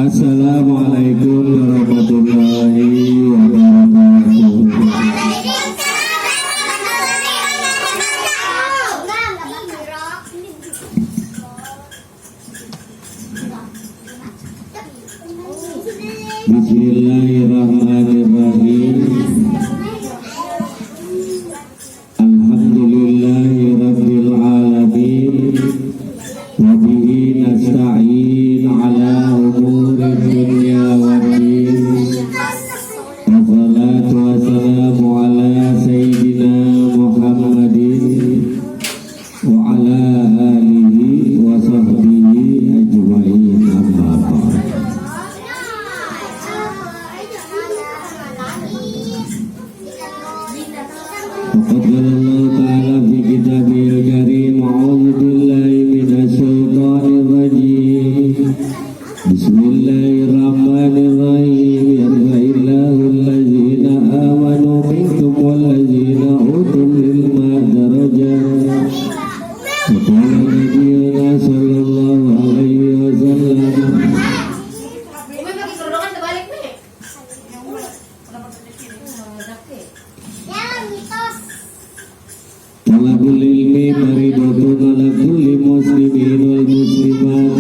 Assalamualaikum warahmatullahi wabarakatuh. Bismillahirrahmanirrahim. Alhamdulillahirabbil alamin. Wa bihi nasta'in ala umuri dunya waddin. Wassalatu wassalamu ala sayyidina Muhammadin wa ala alihi wa sahbihi ajma'in, amma ba'd. Faqad qala Allah ta'ala fi kitabihil karim, a'udzu billahi minasy syaithanir rajim. Bismillahirrahmanirrahim. Yarfa'illahu allazina amanu minkum wallazina utul ilma darajat. Wa qala nabiyuna sallallahu alaihi wasallam, talabul ilmi faridatun ala kulli muslimin wal muslimat.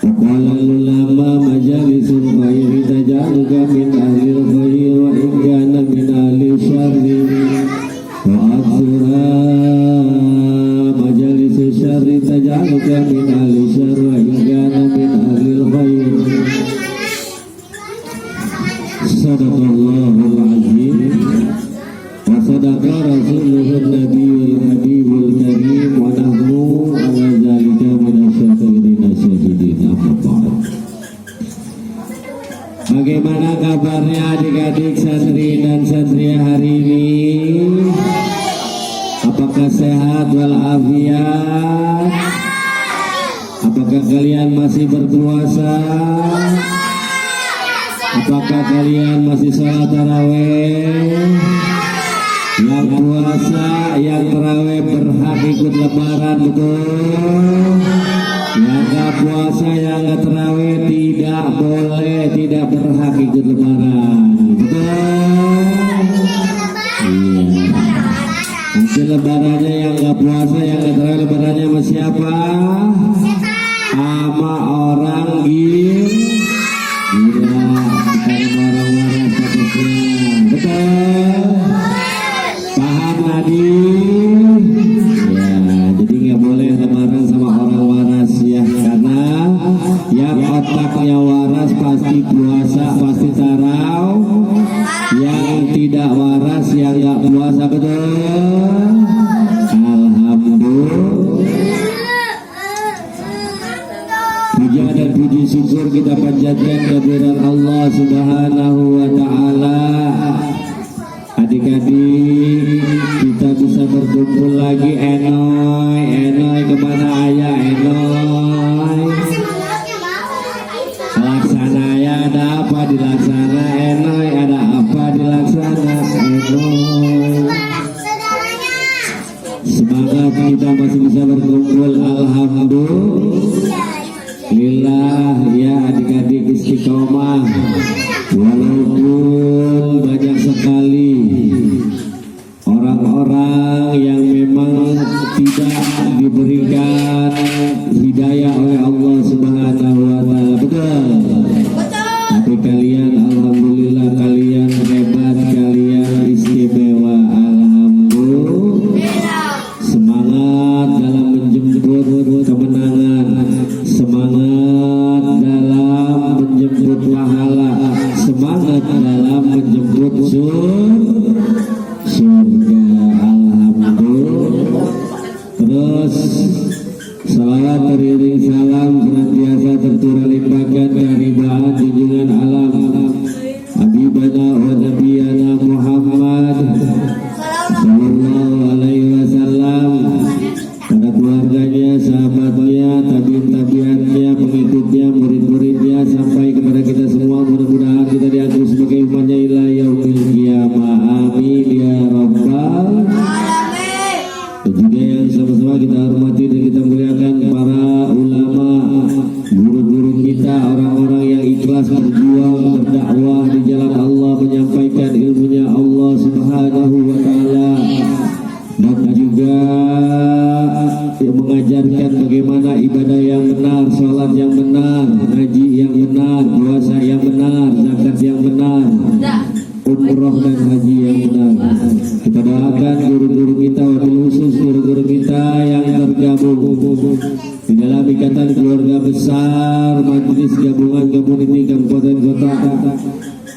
Wa qala ulama majalisul khairi tajaluka min ahlil khairi wa in kana min ahli syarri wa aksura majalisul syarri tajaluka min ahli syarri wa in kana min ahlil khairi. Sadaqallahul azim wa sadaqa rasuluhun nabiyul habibul karim wa nahnu ala zalika minasyakirina syahidin, amma ba'd. Bagaimana kabarnya adik-adik santri dan santria hari ini? Apakah sehat walafiat? Apakah kalian masih berpuasa? Apakah kalian masih sholat tarawih? Yang puasa, yang tarawih berhak ikut lebaran, betul? Yang gak puasa, yang gak tarawih tidak boleh, tidak berhak ikut lebaran, betul? Iya. Nanti lebarannya yang gak puasa, yang gak tarawih, lebarannya sama siapa? Sama orang gila. Bukan orang waras statusnya, betul? Paham Nadim? Ya, jadi nggak boleh lebaran sama orang waras ya, karena yang otaknya waras pasti puasa, pasti tarawih. Yang tidak waras, yang nggak puasa, betul? Alhamdulillah. Puja dan puji syukur kita panjatkan kehadirat Allah Subhanahu wa ta'ala. Adik-adik, kita bisa berkumpul lagi. Enoy kemana ayah Enoy? Laksana ya, ada apa dilaksana Enoy? Ada apa dilaksana Enoy? Semangat, kita masih bisa berkumpul, alhamdulillah. Ya adik-adik istiqomah, walaupun banyak sekali orang-orang yang memang tidak diberikan hidayah oleh Allah Subhanahu wa ta'ala, betul? Tapi kalian alhamdulillah, kalian hebat, kalian istimewa, alhamdulillah. Semangat dalam menjemput kemenangan, semangat dalam menjemput pahala, semangat dalam benar, sholat yang benar, haji yang benar, puasa yang benar, zakat yang benar, umroh dan haji yang benar. Kita doakan guru-guru kita, wabil khusus guru-guru kita yang tergabung di dalam ikatan keluarga besar Majelis Gabungan Community Kabupaten Kota.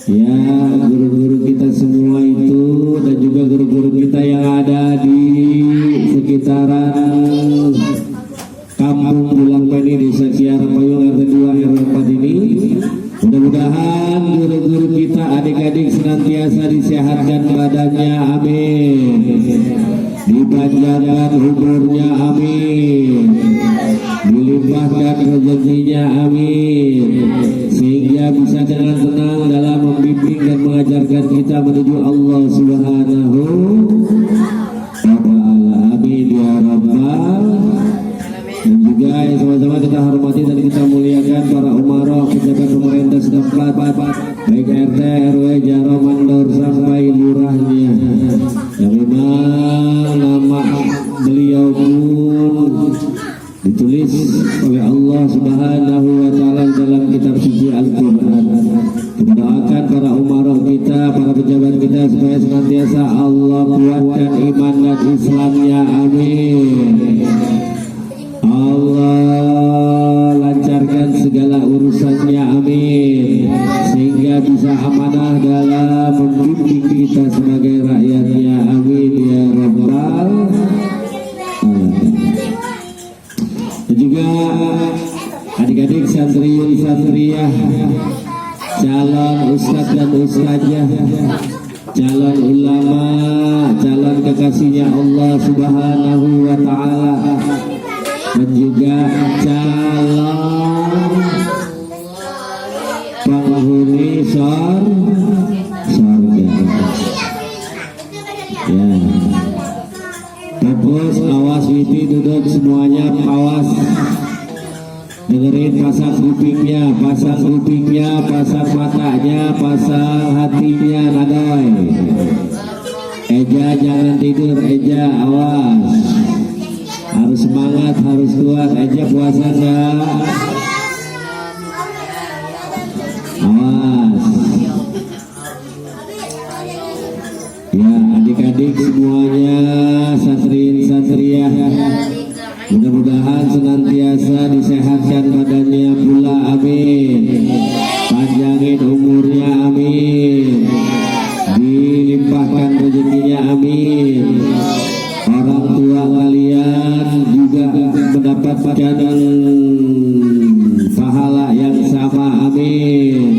Ya, guru-guru kita semua itu dan juga guru-guru kita yang ada di sekitaran Kampung Bulang Peni, Desa Kiara Payung, RT 2 RW 4 ini. Mudah-mudahan guru-guru kita, adik-adik senantiasa disehatkan badannya, amin. Dipanjangkan umurnya, amin. Dilimpahkan rezekinya, amin. Sehingga bisa dengan tenang dalam membimbing dan mengajarkan kita menuju Allah Subhanahu wa ta'ala, amin ya rabbal. Dan juga yang sama-sama kita hormati dan kita muliakan para umarah, pejabat pemerintah setempat, baik RT, RW, Jaro, Mandor sampai lurahnya, yang memang nama beliau pun ditulis oleh Allah Subhanahu wa ta'ala dalam kitab suci Al-Quran. Kita doakan para umarah kita, para pejabat kita supaya senantiasa Allah kuatkan iman dan Islamnya, amin. Allah lancarkan segala urusannya, amin. Sehingga bisa amanah dalam membimbing kita sebagai rakyatnya, amin ya rabbal alamin. Dan juga adik-adik santriun-santriyah, calon ustadz dan ustazah, calon ulama, calon kekasihnya Allah Subhanahu wa ta'ala, dan juga calon penghuni surga. Ya. Fokus, awas, witi, duduk semuanya, awas. Dengerin, pasang kupingnya, pasang matanya, pasang hatinya, nadoy. Eja jangan tidur, Eja awas. Harus semangat, harus kuat. Eja puasa enggak? Awas. Ya, adik-adik semuanya, santriin-santriyah, mudah-mudahan senantiasa disehatkan badannya pula, amin. Panjangin umurnya, amin. Dilimpahkan rezekinya, amin. Orang tua kalian juga mendapatkan pahala yang sama, amin.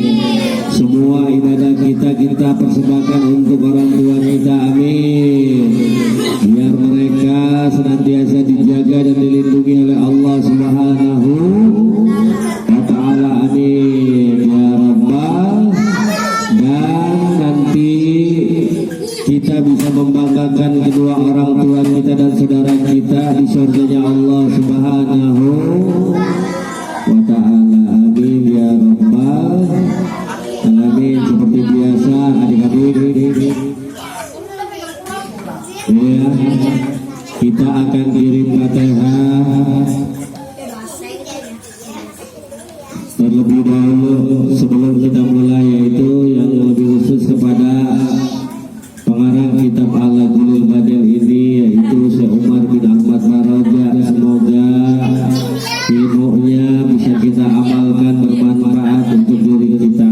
Semua ibadah kita persembahkan untuk orang tua kita, amin. Biar mereka senantiasa dijaga dan dilindungi oleh Allah Subhanahu wa ta'ala, amin ya rabbal. Dan nanti kita bisa membanggakan kedua orang tua kita dan saudara kita di surganya Allah Subhanahu wa ta'ala, amin ya rabbal alamin. Seperti biasa adik-adik, ya, kita akan kirim Fatihah terlebih dahulu sebelum kita mulai, yaitu yang lebih khusus kepada pengarang kitab Al-Ghulul Badil ini, yaitu Syekh Umar bin Ahmad Baroja. Semoga ilmunya bisa kita amalkan, bermanfaat untuk diri kita.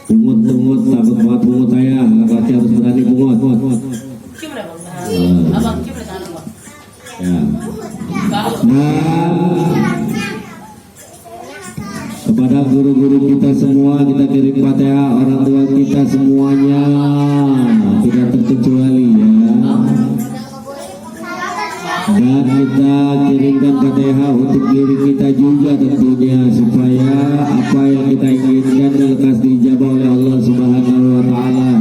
Pungut, takut banget pungut saya, laki harus berani pungut. Ya. Dan kepada guru-guru kita semua kita kirim Fatihah, orang tua kita semuanya tidak terkecuali, ya. Dan kita kirimkan Fatihah untuk diri kita juga tentunya, supaya apa yang kita inginkan lekas dijabah oleh Allah Subhanahu wa ta'ala.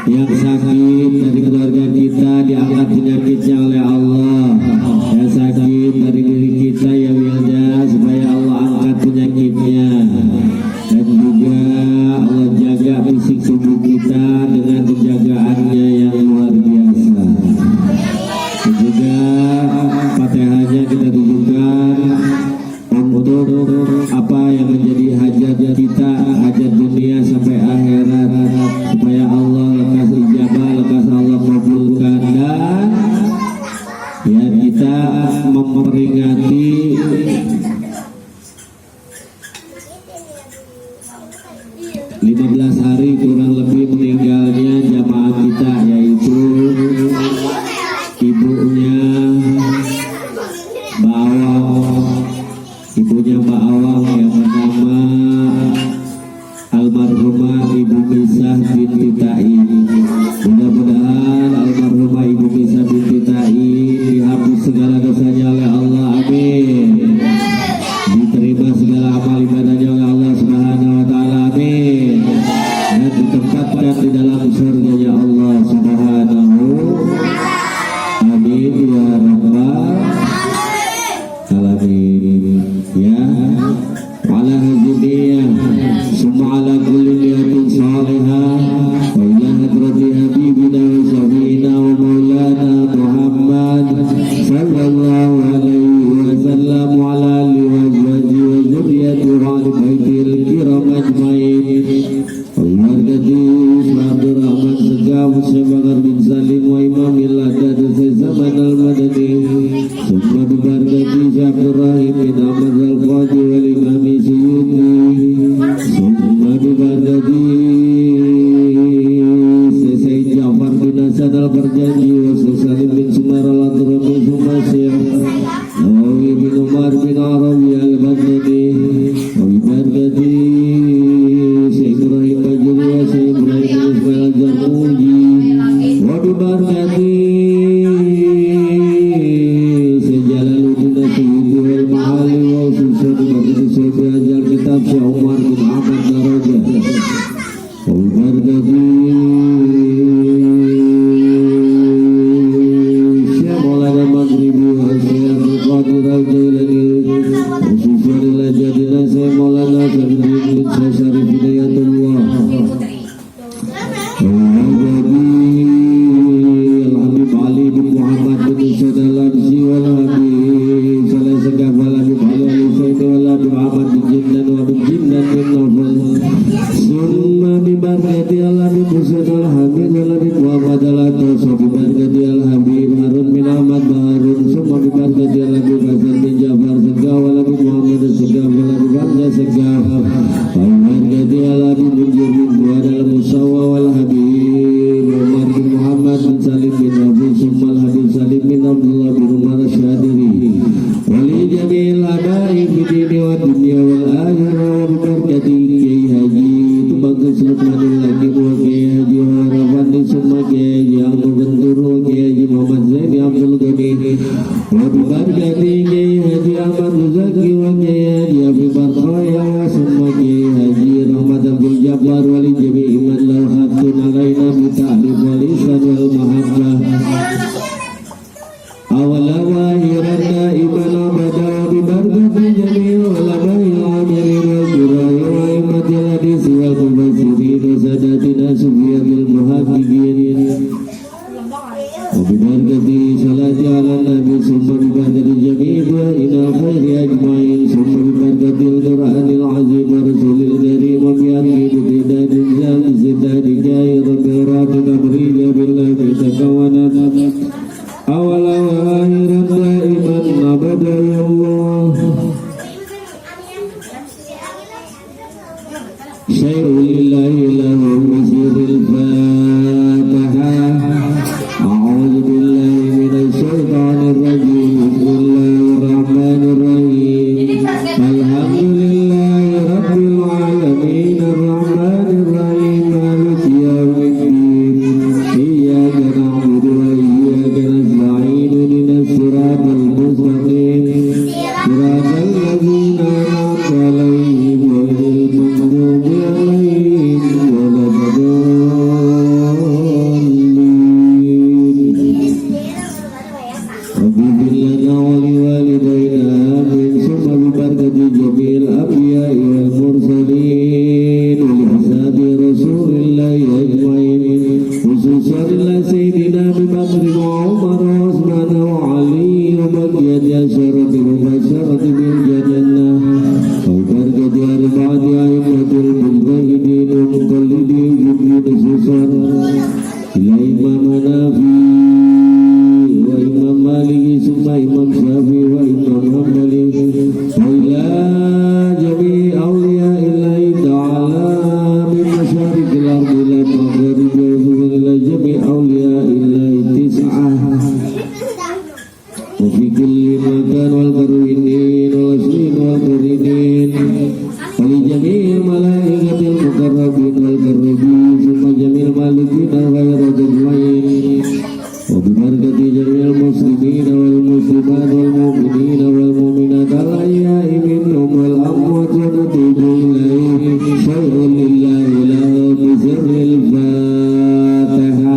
Yang sakit dari keluarga kita diangkat penyakitnya oleh Allah. Yang sakit dari diri kita ya wilnya, supaya Allah angkat penyakitnya. Dan juga Allah jaga fisik tubuh kita dengan penjagaannya yang luar biasa. Dan juga memperingati 15 hari kurang lebih meninggalnya jamaah kita, yaitu ibunya Mbak Awang, yang bernama almarhumah Ibu Misah binti Ta'in. Mudah-mudahan almarhumah Ibu Misah binti Ta'in dihapus segala dosanya oleh Allah, amin. Diterima segala amal ibadahnya oleh Allah Subhanahu wa taala, amin. Dan ditempatkan di dalam surganya Allah Subhanahu, amin ya rabbal alamin. Ya, ala hadhihi summa ala kulli niyatin salihah wa ila hadrati habibina wa syafiina wa maulana Muhammad sallallahu alaihi wasallam wa ala alihi wa azwajihi wa dzurriyyatihi wa ahli baitil kiram ajmain. Al-Margati Abdul Rahman Segaf Syekh Bakar bin Salim wa Imamil Adad Zaman Al-Madani. Summa bibarakati Syekh Abdul Rahim bin Ahmad Al-Qadi wal Imam Syuyuti. Summa bibarakati Syekh Ja'far bin Hasan Al-Farjani wa Syekh Salim bin Sumar Al-Adrami. Summa Syekh Nawawi bin Umar bin Arabi Al-Baghdadi wa bibarakati Syekh Ibrahim Bajuri wa Syekh Ibrahim Ismail Al-Jarmuji wa bibarakati Syekh Jalaluddin Asyidi wal Mahali wa Usul Bajuri Syekh Belajar Kitab Syekh Umar bin Ahmad Daraja wa bibarakati Syekh Maulana Maghribi wa Syekh Abdul Qadir Al-Jailani Usulullah Jadina Syekh Maulana Syarifin bin Syarif Hidayatullah Al-Habib Ali bin Muhammad bin Isyad Al-Absi wal-Habib Saleh Segaf wal-Habib Ali al-Usaid wal-Habib Ahmad bin Jindan wal-Habib Jindan bin Nawfal. Summa bibarakati Al-Habib Usaid al-Habib wal-Habib Muhammad al-Atas wa bibarakati Al-Habib Harun bin Ahmad Harun. Summa bibarakati Al-Habib Hasan bin Ja'far Segaf wal-Habib Muhammad Segaf wal-Habib Hamzah Segaf wa bibarakati Al-Habib bin Jurmin Buad al-Musawwa wal-Habib Umar bin Muhammad bin Salim bin Nabi. Summa Al-Habib Salim bin Abdullah bin Umar Syadiri wali jami'il abai fi dini wa dunya wal akhirah wa bibarakati Kiai Haji Tubagus Sultanul Hakim wa Kiai Haji Harafandi. Summa Kiai Haji Ahmad Benturu Kiai Haji Muhammad Zaini Abdul Ghani wa bibarakati Kiai Haji Ahmad Muzaki wa Kiai Haji Habib Barkhaya. Summa Kiai Haji Rahmat Abdul Jabbar wali jami'i man lahu haqqun alaina bi ta'rif wal ihsan wal mahabbah awala wa akhiran daiman abada wa bibarakati jami'il ulama'i al-amilin wal jurah wa immatil hadis wal mufassirin wa sadatina sufiyatil muhaqqiqin wa bibarakati salati ala nabi. Summa bibarakati jami'i du'aina khairi ajma'in. Summa bibarakati al-Qur'anil azim wa rasulil karim wa bi'anni bidadin zidani jai rabbi rabbi amrina billahi takawanat awala wa akhiran daiman abada ya Allah. Syai'un lillahi lahu masiril Fatihah. A'udzu billahi minasy syaithanir rajim. Bismillahirrahmanirrahim. Alhamdulillahi rabbil alamin arrahmanir rahim maliki yaumiddin. Iyyaka na'budu wa iyyaka nasta'in ihdinas siratal mustaqim Syafi'i wa Imam Hanbali wa ila jami'i awliyaillahi ta'ala min masyariqil ardi ila maghribiha wa ila jami'i awliyaillahi tis'ah wa fi kulli makan wal qarinin wal asrin wal qarinin wa li jami'il malaikatil muqarrabin wal qarrabin summa jami'il malikin ghayra tajwain wa bi barakati jami'il muslimin wal muslimat wal mu'minin wal mu'minat al ahya'i minhum wal amwat wa natubu ilaihim syai'un lillahi lahu bi sirril Fatihah.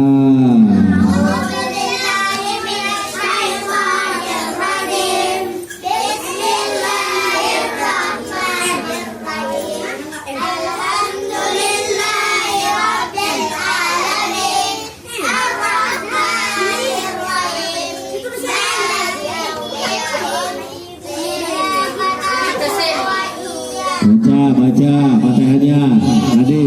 Baca Fatihahnya tadi.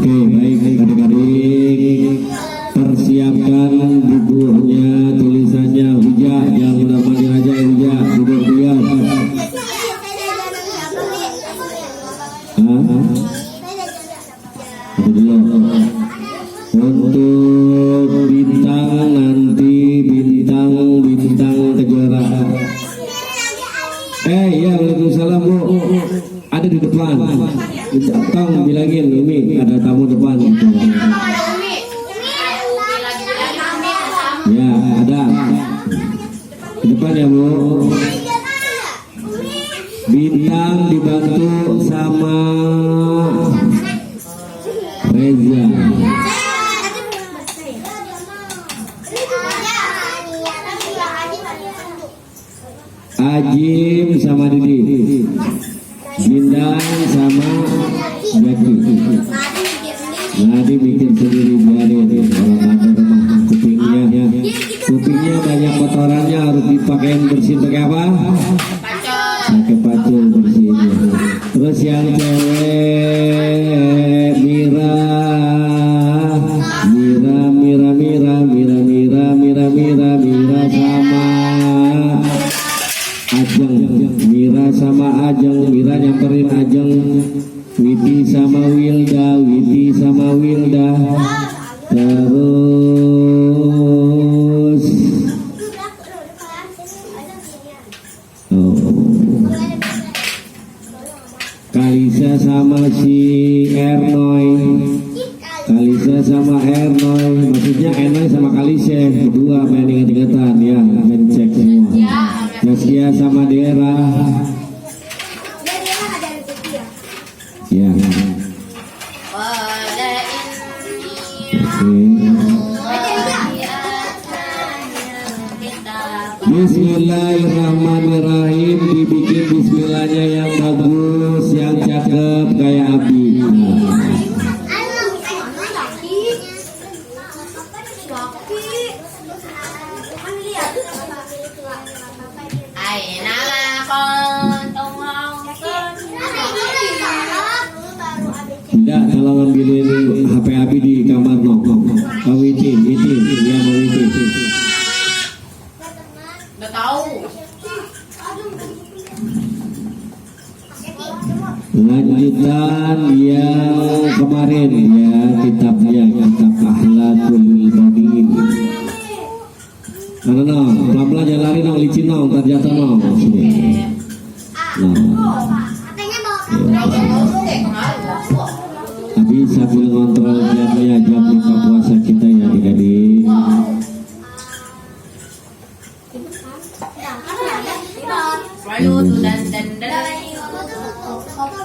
Oke, baik adik-adik, Tong bilangin Umi ada tamu depan. Ya ada di depan ya Bu. Bintang dibantu sama Reza. Ajim sama Didi. Bintang sama Jaki. Nadi bikin sendiri biarin kalau ada rumah kupingnya banyak kotorannya harus dipakein bersih pakai apa? Pakai pacul bersihnya. Terus yang cewek Mira sama Ajeng. Mira sama Ajeng. Mira nyamperin Ajeng. Witi sama Wilda. Terus Kalisa sama si Ernoy. Maksudnya Ernoy sama Kalisa berdua main ingat-ingatan ya, main cek semua. Naskia sama Dera. Ya. Bismillahirrahmanirrahim. Dibikin bismillahnya yang bagus, yang cakep kayak Abi. Tidak, kalau ngambilin HP Abi di kamar Witin, ya mau Witin. Udah tahu. Lanjutan yang kemarin ya, kitab Akhlaqul Badiin. Pelan-pelan jangan lari licin ntar jatuh Tapi sambil ngontrol jamnya, jam buka puasa kita ya adik-adik.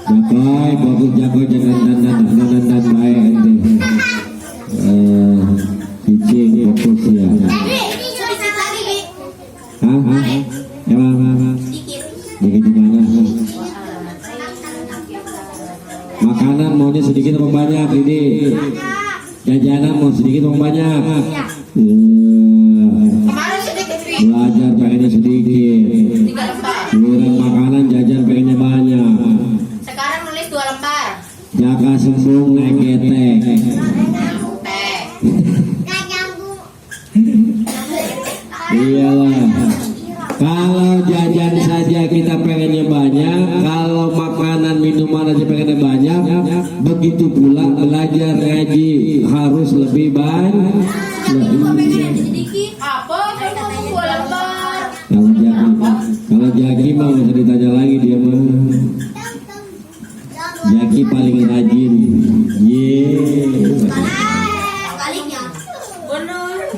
Jagoy, bagus jagoy, jangan dandan baik ente. Cicing fokus ya. Emang. Dikit gimana? Makanan maunya sedikit atau banyak, Didi? Jajanan mau sedikit atau banyak? Belajar pengennya sedikit. Giliran makanan jajan pengennya banyak. Sekarang nulis 2 lembar. Jaka sembung naik getek. Iyalah. Kalau jajan saja kita pengennya banyak, kalau makanan minuman aja pengennya banyak, begitu pula belajar ngaji harus lebih banyak. Apa? Kamu 2 lembar. Kalau Jaki mah nggak usah ditanya lagi, dia mah. Jaki paling rajin.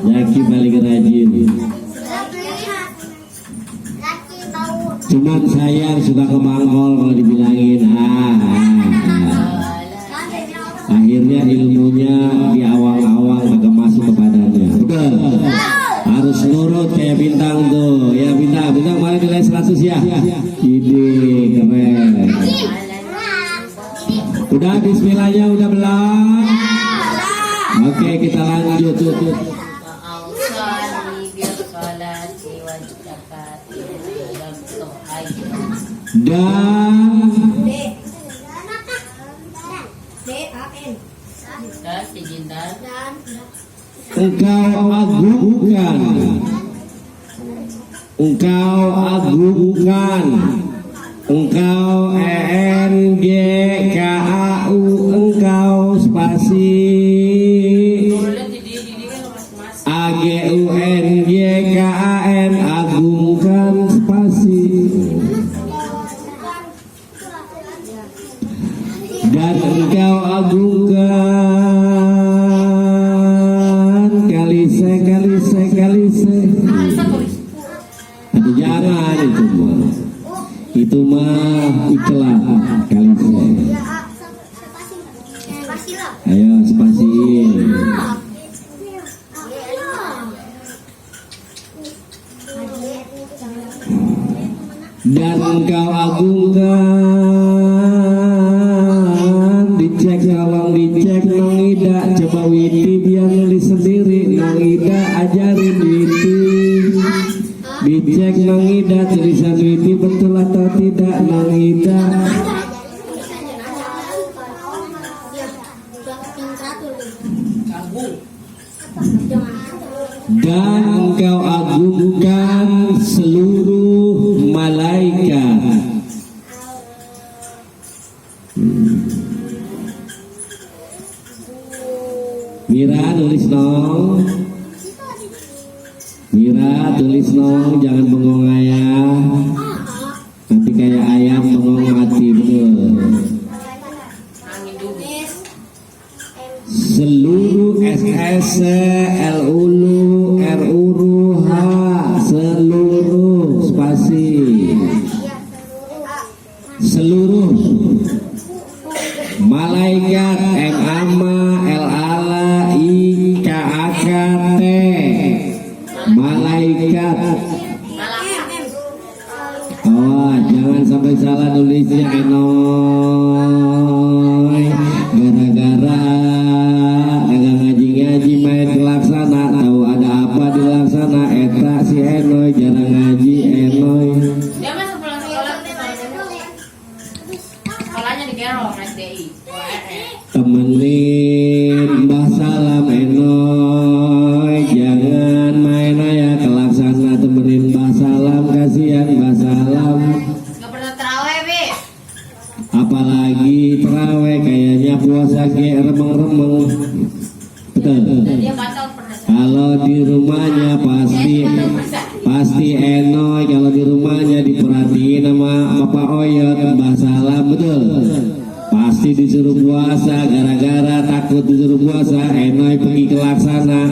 Jaki paling rajin. Cuman sayang suka kemangkol kalau dibilangin. Akhirnya ilmunya di awal-awal agak masuk kepadanya. Betul. Harus nurut kayak Bintang tuh. Ya Bintang kemarin nilai 100 ya. Ide keren. Udah bismillahnya udah belum? Oke, kita lanjut. Engkau ENGKAU engkau spasi AGUNGKAN agungkan spasi. kalise. Ah, bisa tulis. Aduh jangan itu mah iklan kalise. Ayo spasiin. Dan kau agungkan, dicek tolong dicek Nong Ida, coba Witi biar nulis sendiri, Nong Ida ajarin Witi, dicek Nong Ida tulisan Witi betul atau tidak Nong Ida. Dan engkau agungkan seluruh malaikat. Mira tulis nong. Mira tulis nong, jangan bengong ayah. Nanti kayak ayam bengong mati betul. Angin dulu. Seluruh SS, LULU, RURU, H, seluruh spasi, seluruh malaikat MAMA, LALA, IKAKT, malaikat. Oh, jangan sampai salah nulisnya Enoy. Gara-gara agak ngaji-ngaji main ke laksana, tahu ada apa di laksana, eta si Enoy jarang ngaji Enoy. Dia masuk pulang sekolah. Sekolahnya di Gerong SDI. Temenin Mbah Salam Enoy, jangan main aja ke laksana, temenin Mbah Salam, kasihan Mbah Salam. Gak pernah terawih, Bi. Apalagi terawih, kayaknya puasa kayak remeng-remeng. Betul. Dia batal pernah. Kalau di rumahnya pasti Enoy, kalau di rumahnya diperhatiin sama Bapak Oyot, Mbah Salam, betul. Pasti disuruh puasa, gara-gara takut disuruh puasa, Enoy pergi ke laksana.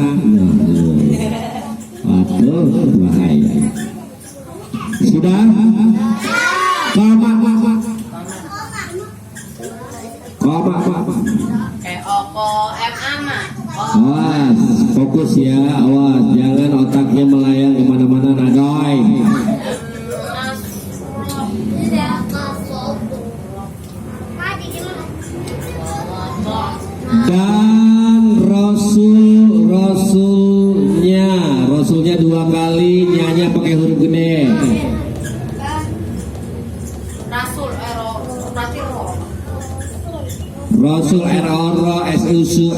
Waduh, bahaya. Sudah? Koma. Oko MAMA. Awas, fokus ya, awas, jangan otaknya melayang kemana-mana, nadoy. Dan Rasulnya dua kali nyanyi pakai huruf gede. Rasul berarti roh. Rasul RORO SUSUL.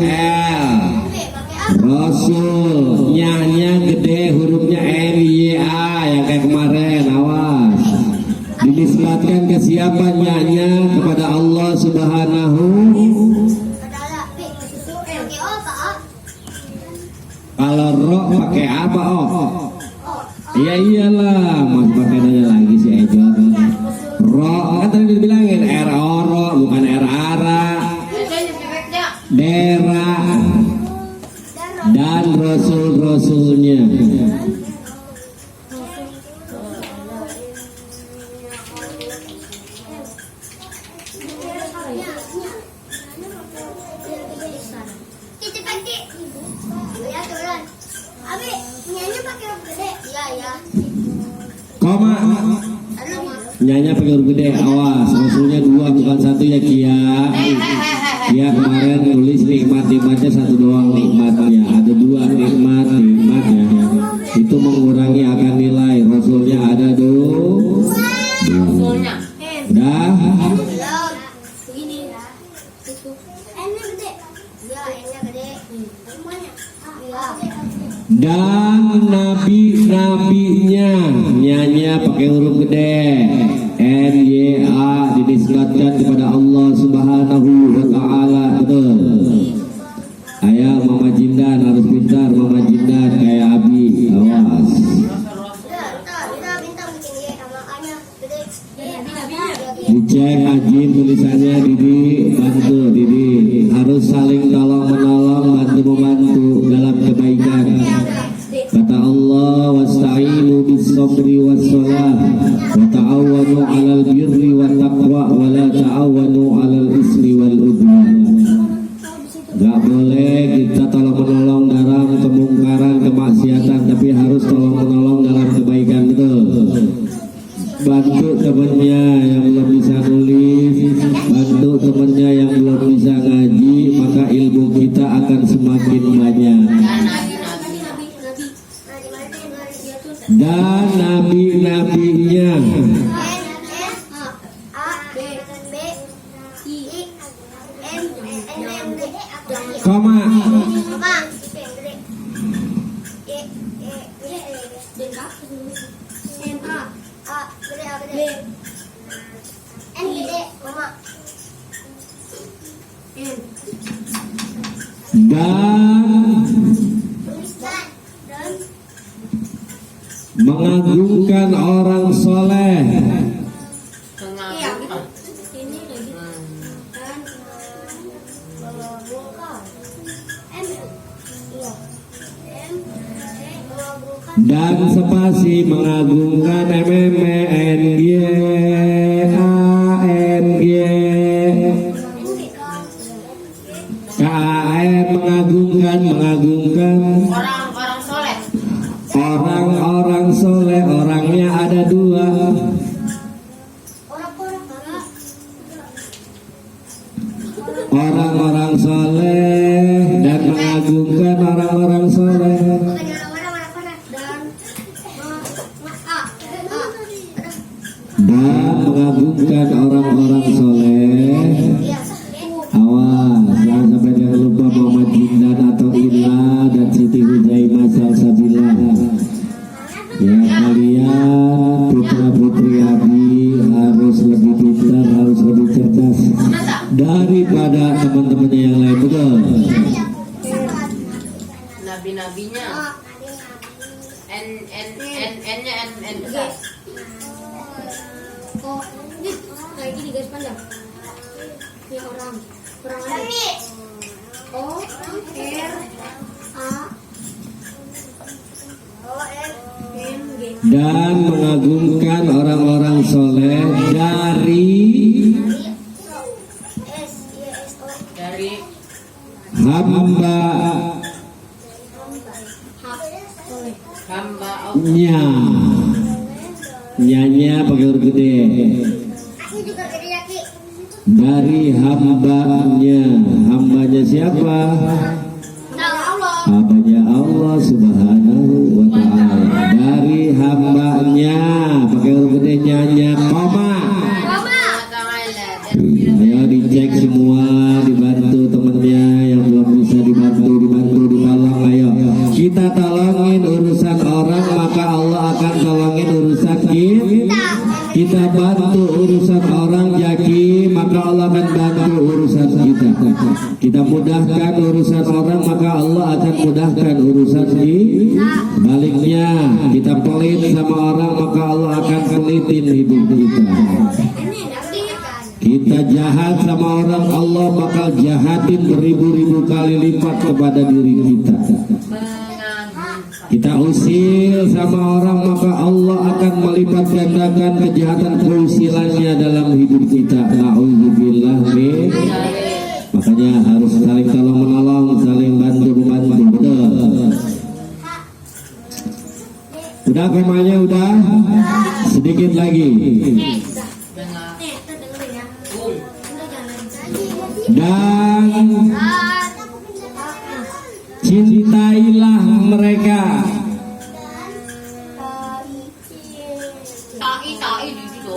Rasul nyanya gede hurufnya NYA yang kayak kemarin, awas. Dinisbatkan ke siapa nyanya? Kepada Allah Subhanahu. Kalau ro pakai apa Iya iyalah, mau pakai nanya lagi si Ejo. Ro kan tadi dibilangin RORO bukan RARA. Dera dan rasulnya. Koma. Nyanya pakai huruf gede, awas. Rasulnya dua bukan satu ya Kia. Kia kemarin tulis nikmatnya satu doang nikmatnya. Ada dua nikmatnya. Itu mengurangi akan nilai. Rasulnya ada dua. Rasulnya. Udah. Dan nabinya nyanya pakai huruf gede NYA dinisbatkan kepada Allah Subhanahu wa Ta'ala, betul. Ayo Mama Jindan harus pintar, Mama Jindan kayak Abi, awas. Dicek Ajin tulisannya, Didi bantu, Didi harus saling tolong menolong, bantu membantu dalam kebaikan. melarang kemaksiatan, tapi harus tolong menolong dalam kebaikan, betul. Bantu temannya yang belum bisa nulis, bantu temannya yang belum bisa ngaji, maka ilmu kita akan semakin banyak. Dan nabi-nabinya, koma, dan mengagungkan orang soleh, Mengagumkan. dan spasi mengagungkan MMENG ANG KAM mengagungkan Orang-orang soleh. orang-orang soleh. Orangnya ada dua, orang-orang soleh dan mengagungkan orang-orang soleh. Dan mengagungkan orang-orang soleh. Awas, jangan sampai jangan lupa Muhammad Jindan atau Ila dan Siti Hujaimah Salsabila. Ya, kalian putra putri Abi harus lebih pintar, harus lebih cerdas daripada teman-temannya yang lain, betul. Nabi-nabinya. N-nya N besar. Oh, ini kayak gini guys, panjang. Ini orang lain. O R A N G. Dan mengagungkan orang-orang soleh dari Dari hamba hamba nya, nyanya pakai huruf gede. Dari hambanya, hambanya siapa? Hambanya Allah Subhanahu wa Ta'ala. Dari hambanya pakai huruf gede, nyanya, koma. Ayo dicek semua, dibantu temennya yang belum bisa dibantu ditolong. Ayo kita tolongin urusan orang, maka Allah akan tolongin urusan kita. Kita bantu urusan orang jaki, maka Allah akan bantu urusan kita. Kita mudahkan urusan orang, maka Allah akan mudahkan urusan kita. Baliknya, kita pelit sama orang, maka Allah akan pelitin hidup kita. Kita jahat sama orang, Allah bakal jahatin beribu-ribu kali lipat kepada diri kita. Kita usil sama orang, maka Allah akan melipat gandakan kejahatan keusilannya dalam hidup kita. Na'udzubillah min. Makanya harus saling tolong menolong, saling bantu membantu. Betul. Udah komanya udah? Sedikit lagi. Dan cintailah mereka. Tai di situ.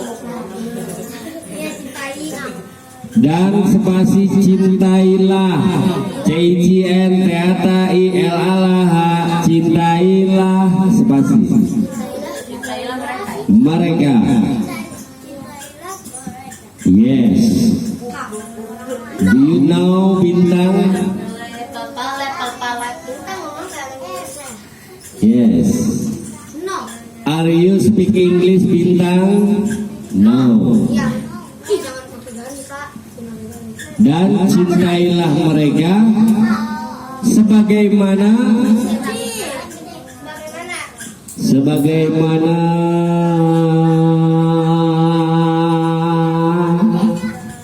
Dan spasi cintailah, CINTAILAH, cintailah spasi Cintailah mereka. mereka. Yes. Do you know Bintang? Yes. No. Are you speak English Bintang? No. Ya. Ih, jangan pakai garis, Kak. Dan cintailah mereka sebagaimana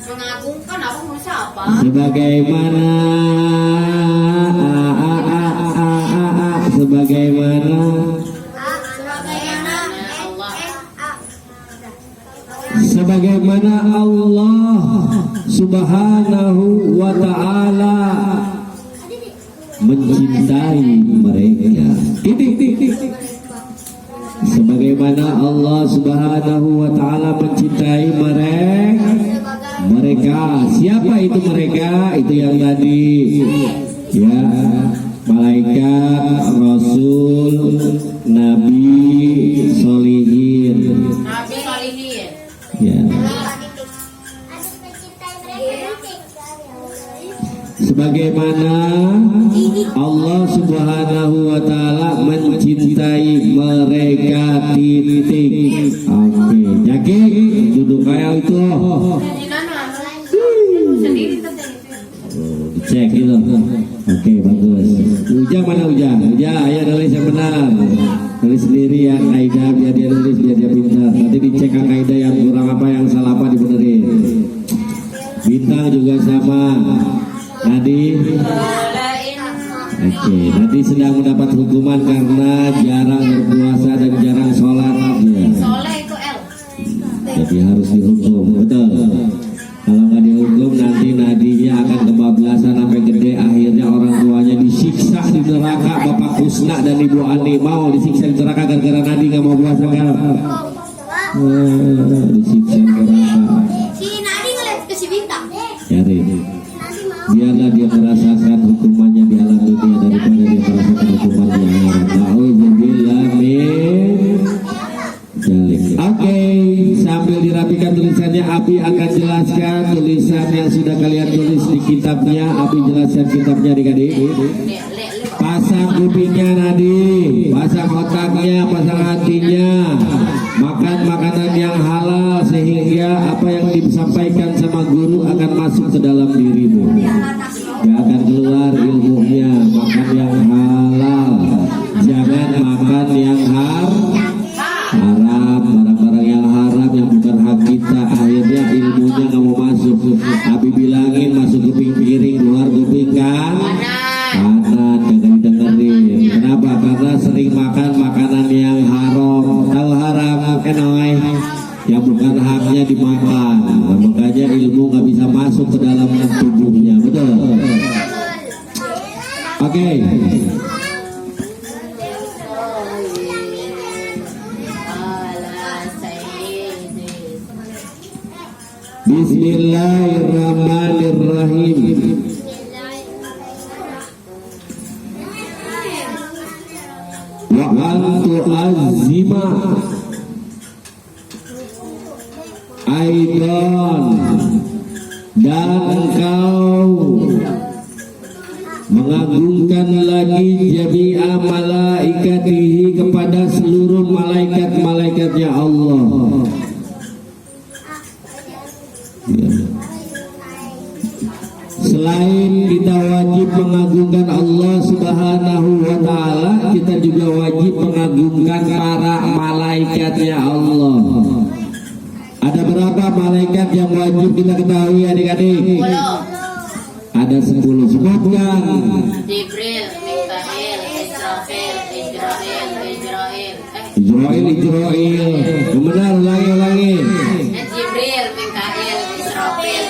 Mengagungkan apa mau siapa? sebagaimana sebagaimana Allah Subhanahu wa ta'ala mencintai mereka. Sebagaimana Allah Subhanahu wa ta'ala mencintai mereka. Siapa itu mereka? Itu yang tadi ya, malaikat, rasul, nabi, solihin. Nabi Solihin. Ya. Sebagaimana Allah Subhanahu wa ta'ala mencintai mereka. Oke, jadi duduk kayak itu. Di mana? Sendiri tadi. Dicek gitu. Oke, bagus. Uja mana Uja? Uja, ayo nulis yang benar. Nulis sendiri yang Aida, biar dia nulis, biar dia pintar. Nanti dicek Kang Aida yang kurang apa, yang salah apa dibenerin. Bintang juga sama. Nadi. Oke, Nadi sedang mendapat hukuman karena jarang berpuasa dan jarang sholat. Ya. Soleh itu L. Jadi harus dihukum, betul. Kalau nggak dihukum nanti nadinya akan kebablasan sampai gede, akhirnya orang tuanya disiksa di neraka. Bapak Kusna dan Ibu Ani mau disiksa di neraka gara-gara nadi nggak mau puasa kan? Disiksa di neraka. Si Nadi ngeliat ke si Bintang. Cari. Biarlah dia merasakan hukumannya di alam dunia daripada dia merasakan hukuman di akhirat. Nauzubillah min dzalik. Oke, sambil dirapikan tulisannya, Abi akan jelaskan tulisan yang sudah kalian tulis di kitabnya. Abi jelaskan kitabnya adik-adik. Pasang kupingnya Nadi, pasang otaknya, pasang hatinya. Makan makanan yang halal sehingga apa yang disampaikan sama guru akan masuk ke dalam dirimu. Gak akan keluar ilmunya. Makan yang halal, jangan makan yang haram. Barang-barang yang haram yang bukan hak kita, akhirnya ilmunya gak mau masuk. Abi bilangin masuk kuping piring, keluar kuping kan kanan, jangan dengerin. Kenapa? Karena sering makan makanan yang haram. Tahu haram kenoy, yang bukan haknya dimakan. Nah, makanya ilmu nggak bisa masuk ke dalam tubuhnya, betul? Oke. Bismillahirrahmanirrahim. Wa antu azima aidan, dan engkau mengagungkan lagi jami'a malaikatihi, kepada seluruh malaikat-malaikatnya Allah. Ya. Selain kita wajib mengagungkan Allah Subhanahu wa ta'ala, kita juga wajib mengagungkan para malaikatnya Allah. Ada berapa malaikat yang wajib kita ketahui adik-adik? 10. Ada 10. Sebutkan. Jibril, Mikail, Israfil, Israil. Benar, ulangi. Jibril, Mikail, Israfil,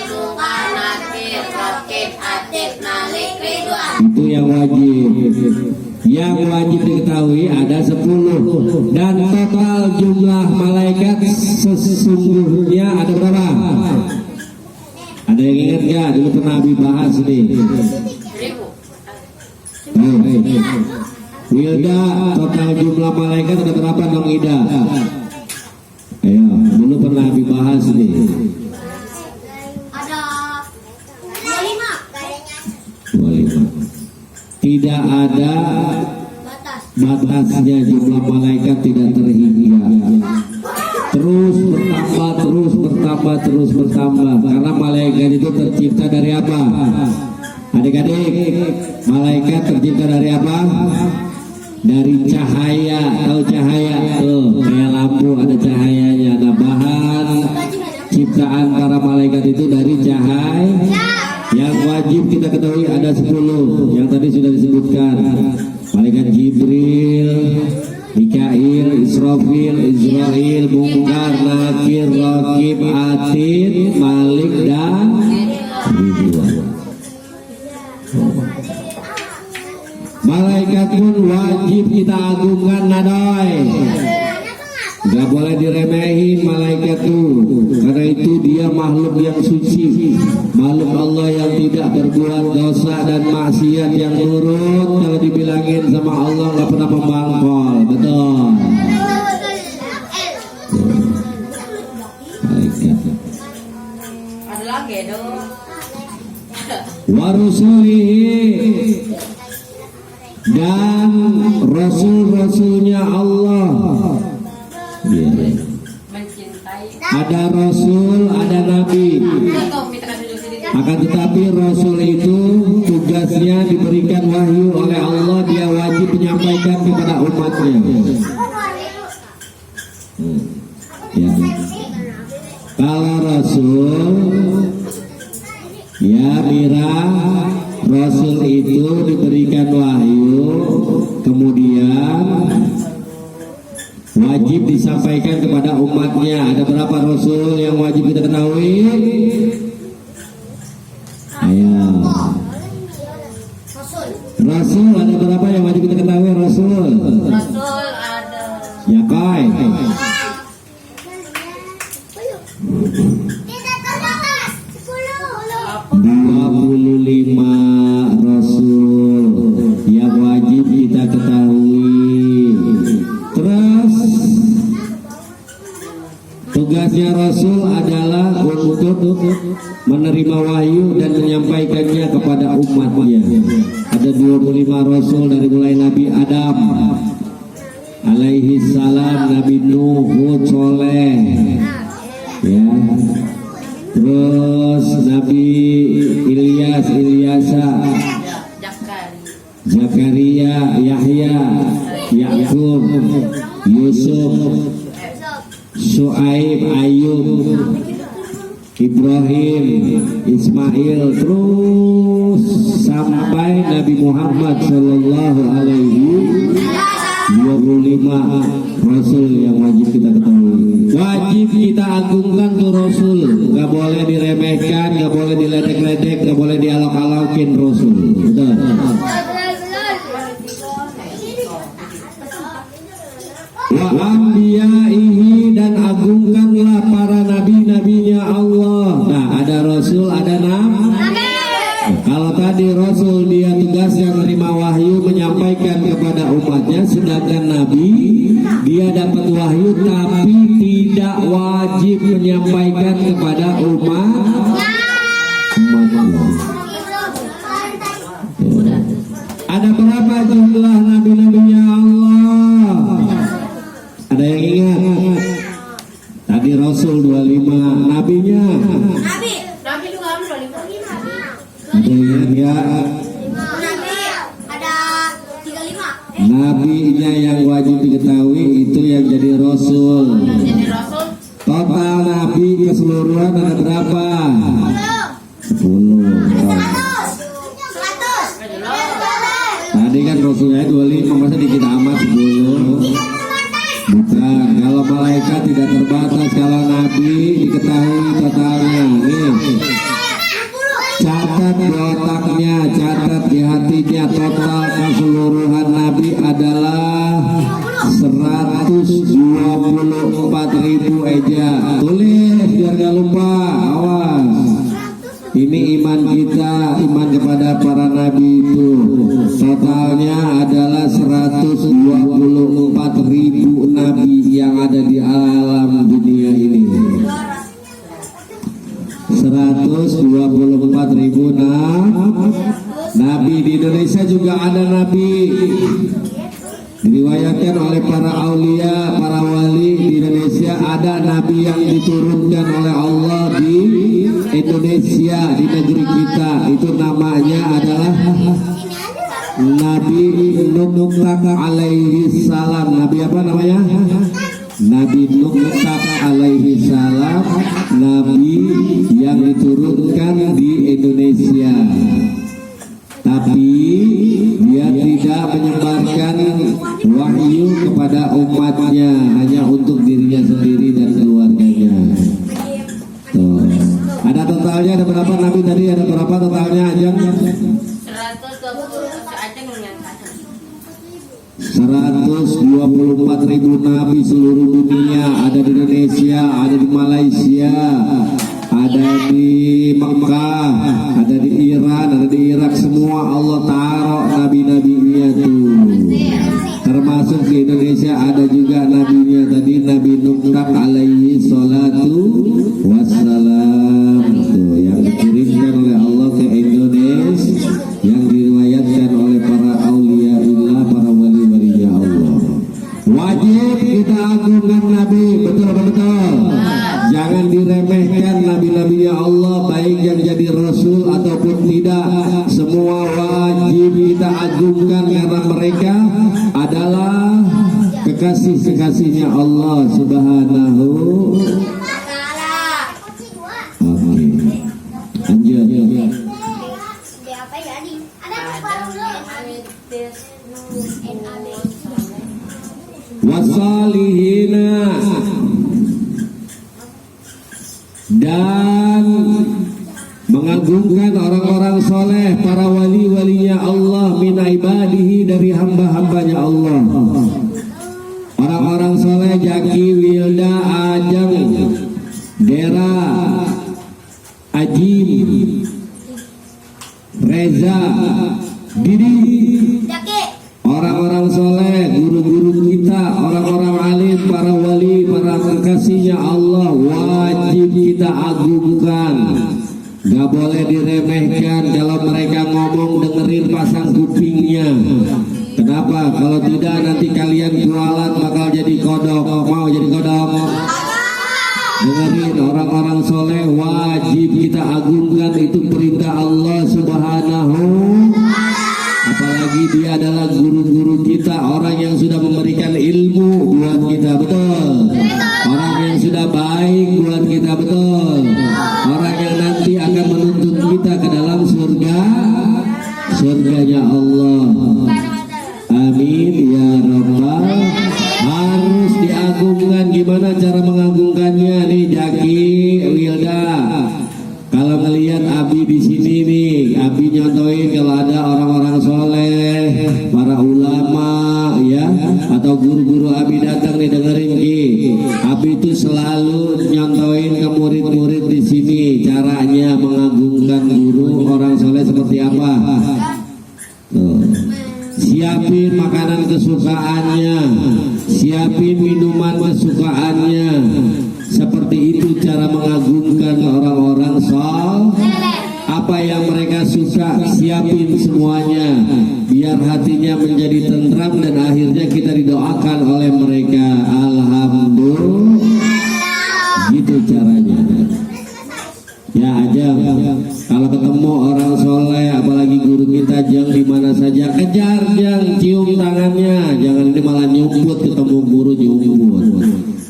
Tuhan, Nakir, Rakib, Atib, Malik, Ridwan. Itu yang wajib. Yang wajib diketahui ada 10. Dan total jumlah malaikat sesungguhnya ada berapa? Ada yang ingat gak? Dulu pernah Abi bahas nih. 1000. Wilda, total jumlah malaikat ada berapa dong Ida? Ayo, dulu pernah Abi bahas nih. Ada 25. Tidak ada batasnya, jumlah malaikat tidak terhingga. Terus bertambah. Karena malaikat itu tercipta dari apa? Adik-adik, malaikat tercipta dari apa? Dari cahaya. Tahu cahaya? Tuh, kayak lampu ada cahayanya. Nah, bahan ciptaan para malaikat itu dari cahaya. Yang wajib kita ketahui ada 10. Yang tadi sudah disebutkan. malaikat Jibril, Mikail, Israfil, Israil, Munkar, Nakir, Raqib, Atid, Malik dan Ridwan. Malaikat pun wajib kita agungkan nadoy. Gak boleh diremehin malaikat itu, karena itu dia makhluk yang suci, makhluk Allah yang tidak berbuat dosa dan maksiat, yang nurut. Kalau dibilangin sama Allah gak pernah pembangkol, betul. Malaikat. Ada lagi dong. Warusulihi, dan rasul-rasulnya Allah. Ya. Mencintai. Ada rasul, ada nabi. Akan tetapi rasul itu tugasnya diberikan wahyu oleh Allah, dia wajib menyampaikan kepada umatnya. Ya. Kalau rasul, ya mira, rasul itu diberikan wahyu, kemudian wajib disampaikan kepada umatnya. Ada berapa rasul yang wajib kita ketahui? Ayo. Rasul ada berapa yang wajib kita ketahui? Rasul. Rasul ada. Ya kai. Tidak terbatas 25 rasul yang wajib kita ketahui. Terus tugasnya rasul adalah untuk menerima wahyu dan menyampaikannya kepada umatnya. Ada 25 rasul dari mulai Nabi Adam alaihi salam, Nabi Nuh, Hud, Soleh, ya. Terus Nabi Ilyas, Ilyasa, Zakaria, Yahya, Yakub, Yusuf, Shu'aib, Ayub, Ibrahim, Ismail, terus sampai Nabi Muhammad Sallallahu Alaihi 25 rasul yang wajib kita ketahui. Wajib kita agungkan tuh rasul, gak boleh diremehkan, gak boleh diledek-ledek, gak boleh dialok-alokin rasul. Betul. Wa anbiya'ihi, dan agungkanlah para nabi-nabinya Allah. Nah, ada rasul, ada nabi. Kalau tadi rasul dia tugasnya menerima wahyu, menyampaikan kepada umatnya, sedangkan nabi dia dapat wahyu tapi tidak wajib menyampaikan kepada umatnya. Ada berapa jumlah nabi-nabinya Allah? Ada yang ingat? Tadi rasul 25, nabinya. Nabi juga harus 25. Ada yang ingat ya? ada 35. Nabinya yang wajib diketahui itu yang jadi rasul. Jadi rasul Total nabi keseluruhan ada berapa? 10. 100. Tadi kan rasulnya 25, masa dikit amat 10? Bukan, kalau malaikat tidak terbatas, kalau nabi diketahui totalnya. Nih, catat di otaknya, catat di hatinya, total keseluruhan nabi adalah 124.000 eja. Tulis biar gak lupa, awas. Ini iman kita, iman kepada para nabi itu. Totalnya adalah 124.000 nabi yang ada di alam dunia ini. 124.000 nabi. Di Indonesia juga ada nabi. Diriwayatkan oleh para aulia, para wali di Indonesia ada nabi yang diturunkan oleh Allah di Indonesia, di negeri kita. Itu namanya adalah Nabi Nuh alaihi salam. Nabi apa namanya? Nabi Nuh alaihi salam, nabi yang diturunkan di Indonesia. tapi dia tidak menyebarkan wahyu kepada umatnya, hanya untuk dirinya sendiri dan keluarganya. Tuh. Ada totalnya, ada berapa nabi tadi? Ada berapa totalnya aja? 120 seajeng menyatakan 124.000 nabi seluruh dunia, ada di Indonesia, ada di Malaysia, ada di Mekah, ada di Iran, ada di Irak, semua Allah taruh nabi-nabinya tuh. Termasuk di Indonesia ada juga nabinya tadi, Nabi Nuh alaihi salatu wassalam tuh, yang dikirimkan oleh Allah ke Indonesia, yang diriwayatkan oleh para auliaullah, para wali-walinya Allah. Wajib kita agungkan nabi, betul-betul. Jangan diremehkan nabi-nabinya Allah, baik yang jadi rasul ataupun tidak. Semua wajib kita agungkan karena mereka adalah kekasih-kekasihnya Allah Subhanahu. Oke. Lanjut. Apa ya nih? Ada wasalihina, dan mengagungkan orang-orang soleh, para wali-walinya Allah, min ibadihi, dari hamba-hambanya Allah. Orang-orang soleh Jaki, Wilda, Ajeng, Dera, Ajim, Reza, Didi. Orang-orang soleh, guru-guru kita, orang-orang alim, para wali, para kekasihnya Allah, wajib kita agungkan. Gak boleh diremehkan. Kalau mereka ngomong, dengerin, pasang kupingnya. Kenapa? Kalau tidak nanti kalian kualat bakal jadi kodok. Mau jadi kodok? Dengerin, orang-orang soleh wajib kita agungkan. Itu perintah Allah Subhanahu. Apalagi dia adalah guru-guru kita, orang yang sudah memberikan ilmu buat kita, betul. Orang yang sudah baik buat kita, betul. Orang yang nanti akan menuntut kita ke dalam surganya Allah. Amin ya Rabbal. Harus diagungkan. Gimana cara mengagungkannya nih Jaki, Wilda? Kalau melihat Abi di sini nih, Abi nyontohin kalau ada orang-orang soleh, para ulama, ya, atau guru-guru Abi datang nih, dengerin Ki. Abi itu selalu nyontohin ke murid-murid di sini caranya mengagungkan guru orang soleh seperti apa. Tuh. Siapin makanan kesukaannya, siapin minuman kesukaannya. Seperti itu cara mengagungkan orang-orang soleh. Apa yang mereka suka, siapin semuanya, biar hatinya menjadi tentram dan akhirnya kita didoakan oleh mereka. Alhamdulillah. Gitu caranya. Ya aja, kalau ketemu orang soleh, apalagi guru kita, jang di mana saja kejar, jang cium tangannya, jangan ini malah nyumput ketemu guru nyumput.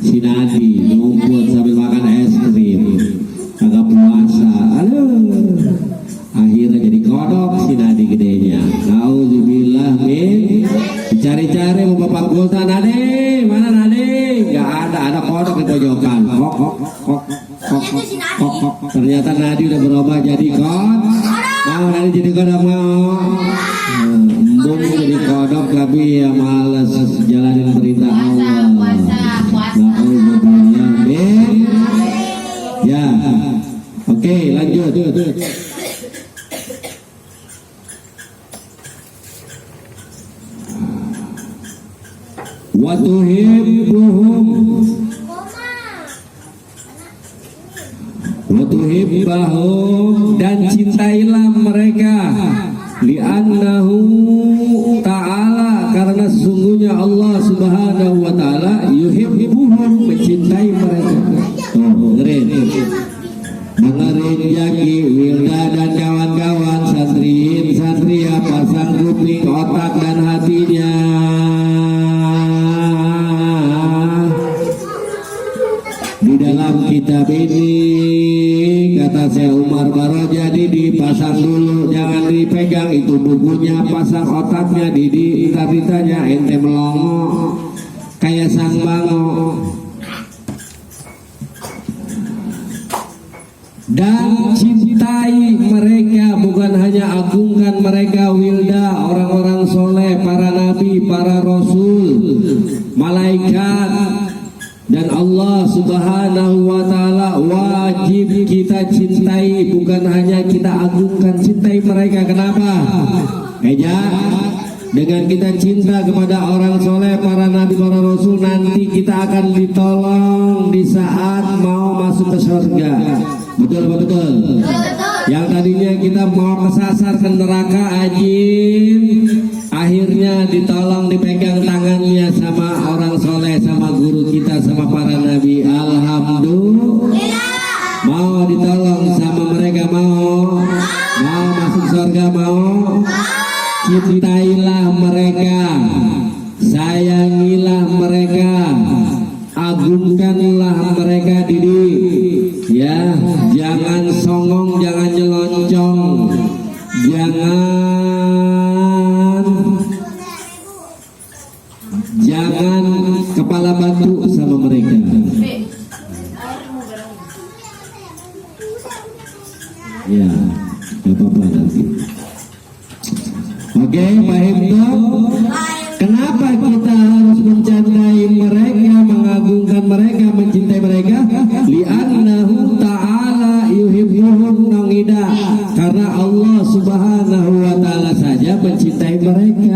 Si Nadi nyumput sambil makan es krim, agak puasa, aduh, akhirnya jadi kodok si Nadi gedenya. Nauzubillah min. Dicari-cari mau bapak Gulta, Nadi mana Nadi? Gak ada kodok di pojokan. Kok. Ternyata Nadi udah berubah jadi kodok. Mau Nadi jadi kodok mau? Embung jadi kodok tapi ya males jalanin perintah Allah. Nauzubillah min. Ya, oke, lanjut. Wa tuhibbuhum dan cintailah mereka li'annahu ta'ala, karena sesungguhnya Allah Subhanahu wa ta'ala yuhibbuhum, mencintai mereka. Dengerin Jaki, Wilda dan kawan-kawan, satria pasang kuping, otak dan hatinya. Di dalam kitab ini kata Syekh Umar Baro, jadi dipasang dulu, jangan dipegang itu bukunya, pasang otaknya, ditanya ente melongo kayak sang bango. Dan cintai mereka, bukan hanya agungkan mereka, Wilda, orang-orang soleh, para nabi, para rasul, malaikat, dan Allah Subhanahu wa Ta'ala. Wajib kita cintai, bukan hanya kita agungkan, cintai mereka. Kenapa? Eja, dengan kita cinta kepada orang soleh, para nabi, para rasul, nanti kita akan ditolong di saat mau masuk ke surga. Betul, betul. Yang tadinya kita mau kesasar ke neraka ajim, akhirnya ditolong, dipegang tangannya sama orang soleh, sama guru kita, sama para nabi. Alhamdulillah. Mau ditolong sama mereka, mau masuk surga, mau. Cintailah mereka, sayangilah mereka, agungkanlah mereka, Didi. Ya, jangan songong, jangan nyelonjong, jangan kepala batu sama mereka. Ya, gak apa-apa nanti. Oke, Pak Hibdo, kenapa kita harus mencintai mereka, mengagungkan mereka, mencintai mereka? Li'annahu ta'ala yuhibbuhum nangida. Karena Allah Subhanahu wa Ta'ala saja mencintai mereka.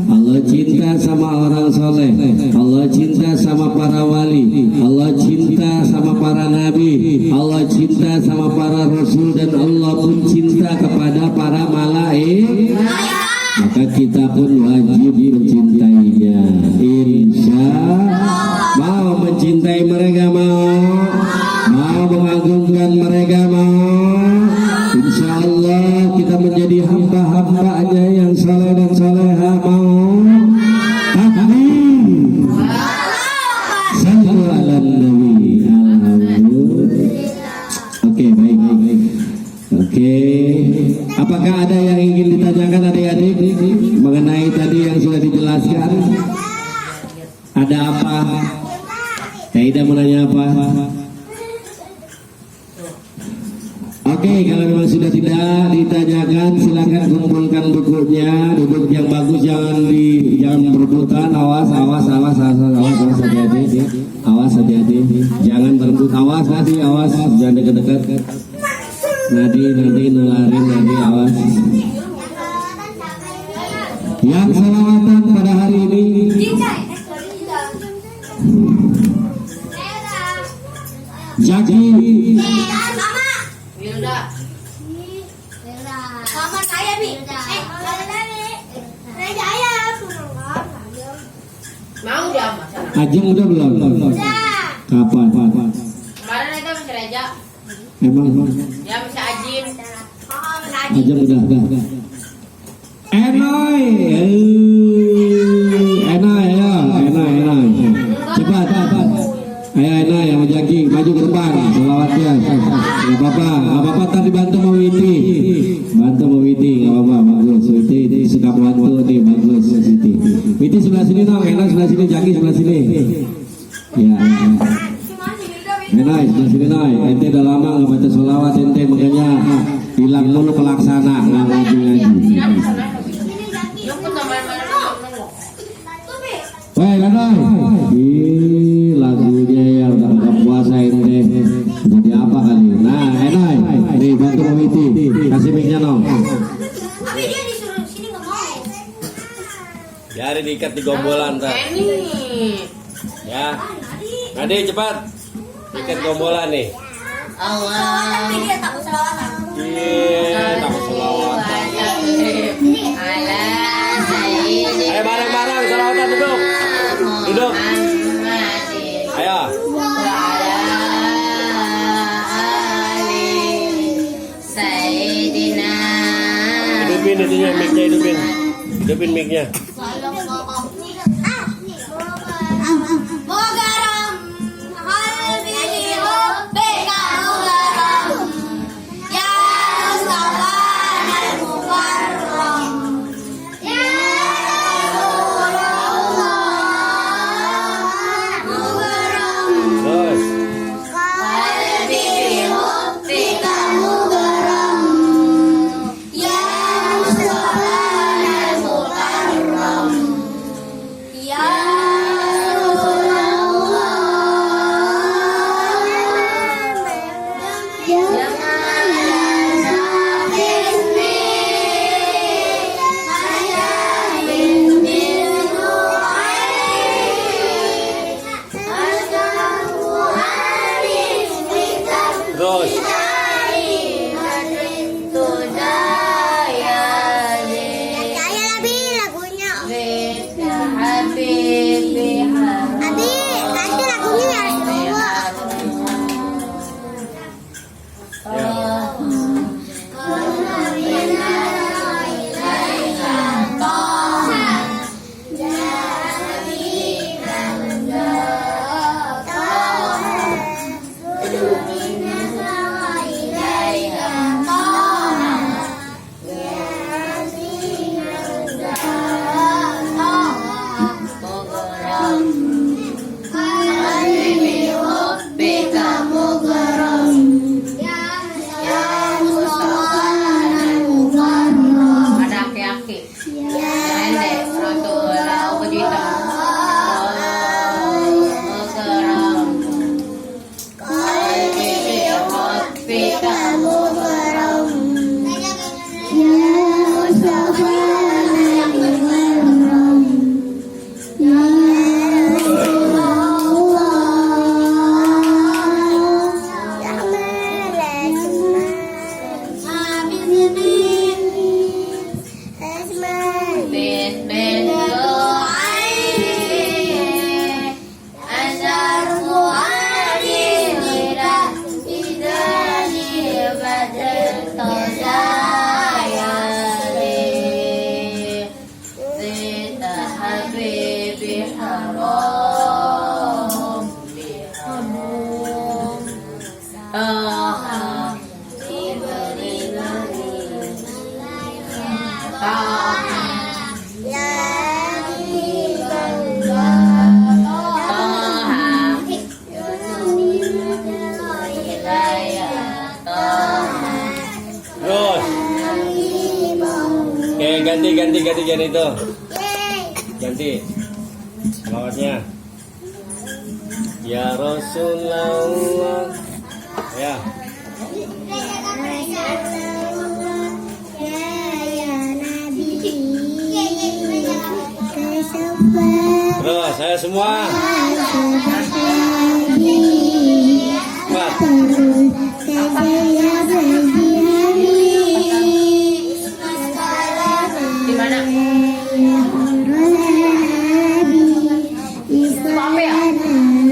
Allah cinta sama orang soleh, Allah cinta sama para wali, Allah cinta sama para nabi, Allah cinta sama para rasul, dan Allah pun cinta kepada para malaikat. Maka kita pun wajib mencintainya. Insya mau mencintai mereka, mau mengagungkan mereka, insya Allah kita menjadi hamba-hambanya yang saleh dan saleha, mau. Takbir. Sallu ala nabi. Alhamdulillah. Oke, baik. Oke, apakah ada yang ingin ditanyakan adik-adik mengenai tadi yang sudah dijelaskan? Ada apa? Taida mau nanya apa? Oke, kalau memang sudah tidak ditanyakan, silakan kumpulkan bukunya, duduk yang bagus, jangan berebutan, awas hati-hati, jangan berebut, awas, jangan dekat-dekat. Nanti nularin, awas. Yang selawatan pada hari ini, Jaki, Wilda, sama saya nih. Saya mau dia apa sana? Ajeng udah belum? Kapan? Kemarin itu masih Reja, Emang dia masih Ajim. Ajeng udah. Enoy, cepat. Ayo Enoy, yang Jaki, maju ke depan, selawatnya. Gak apa-apa, tadi bantu sama Witi, gak apa-apa, bagus. Witi suka bantu nih, bagus. Witi sebelah sini dong, Enoy sebelah sini, Jaki sebelah sini. Ya. Enoy sebelah sini Noy, ente udah lama nggak baca sholawat ente, makanya hilang mulu pelaksana, nggak ngaji. Woi Lanoy, lagunya yang nggak puasa ente, jadi apa kali? Nah Enoy, nih bantu Witi, kasih mic-nya dong. Tapi dia disuruh sini nggak mau. Biar diikat di gombolan ntar. Ya, Nadi cepat. Ikan gombolan nih. Allah. Tapi dia takut selawatan. Iya, takut selawatan. Ayo bareng-bareng selawatan duduk. Ayo. Hidupin itunya, mic-nya hidupin. Hidupin mic-nya. Fadli biharom bihamum Taha diberi Taha Terus. Oke, ganti itu. Ganti. Selawatnya. Ya Rasulullah. Ya. Terus, saya semua. Empat. Di mana? Apa ya?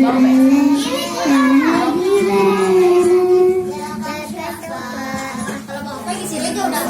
Apa ya? Kalau mau pergi sini aja udah.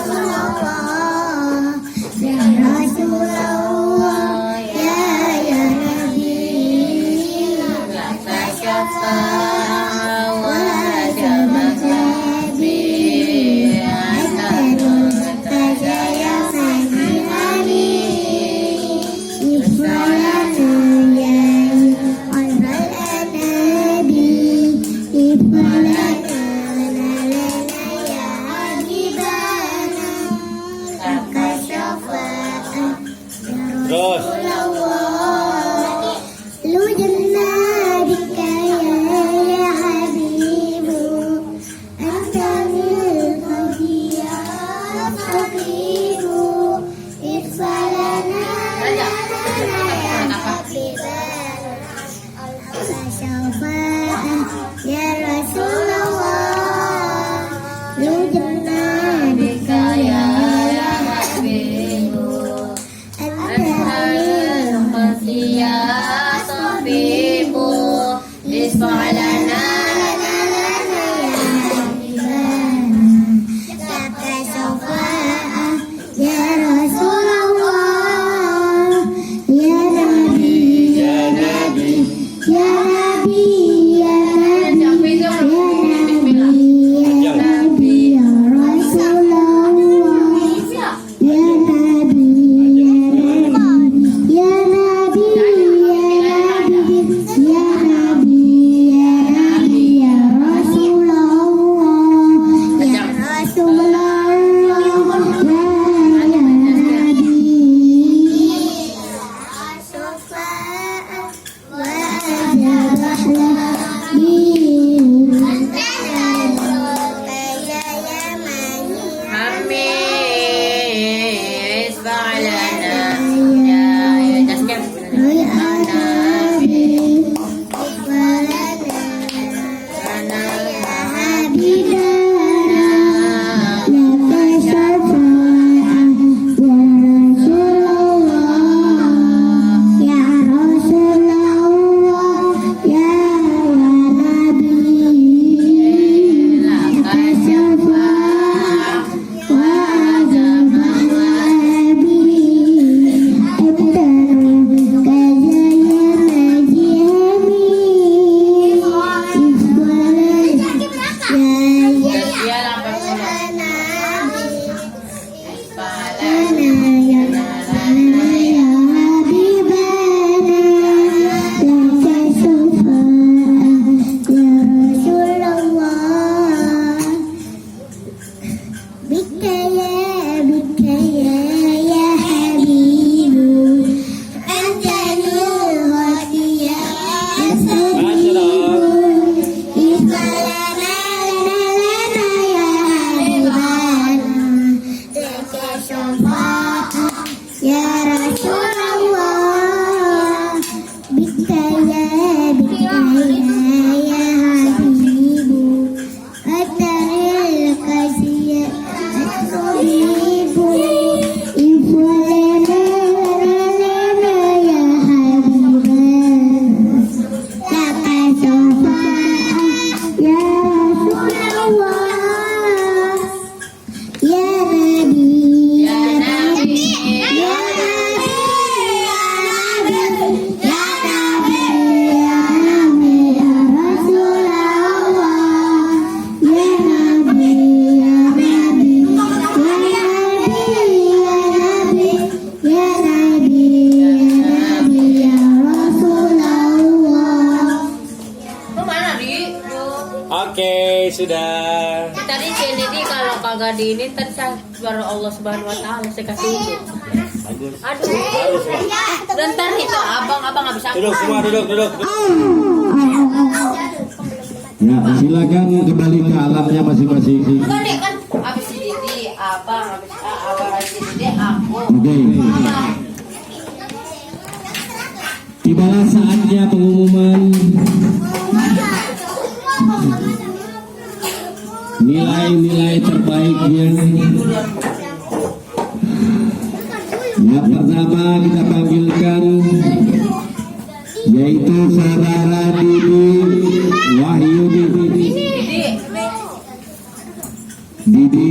sudah. Tadi si Nidi kalau kagak di ini tadi saya baru Allah Subhanahu Wa Taala saya kasih itu. Bagus. Aduh. Harus Pak. Dan ntar itu abang nggak bisa. Duduk semua, duduk. Ya, silakan kembali ke alamnya masing-masing. Bukan deh kan abis si Didi abang abang si Didi aku. Oke. Tibalah saatnya pengumuman nilai-nilai terbaiknya. Yang pertama kita panggilkan yaitu saudara Didi Wahyudi. Didi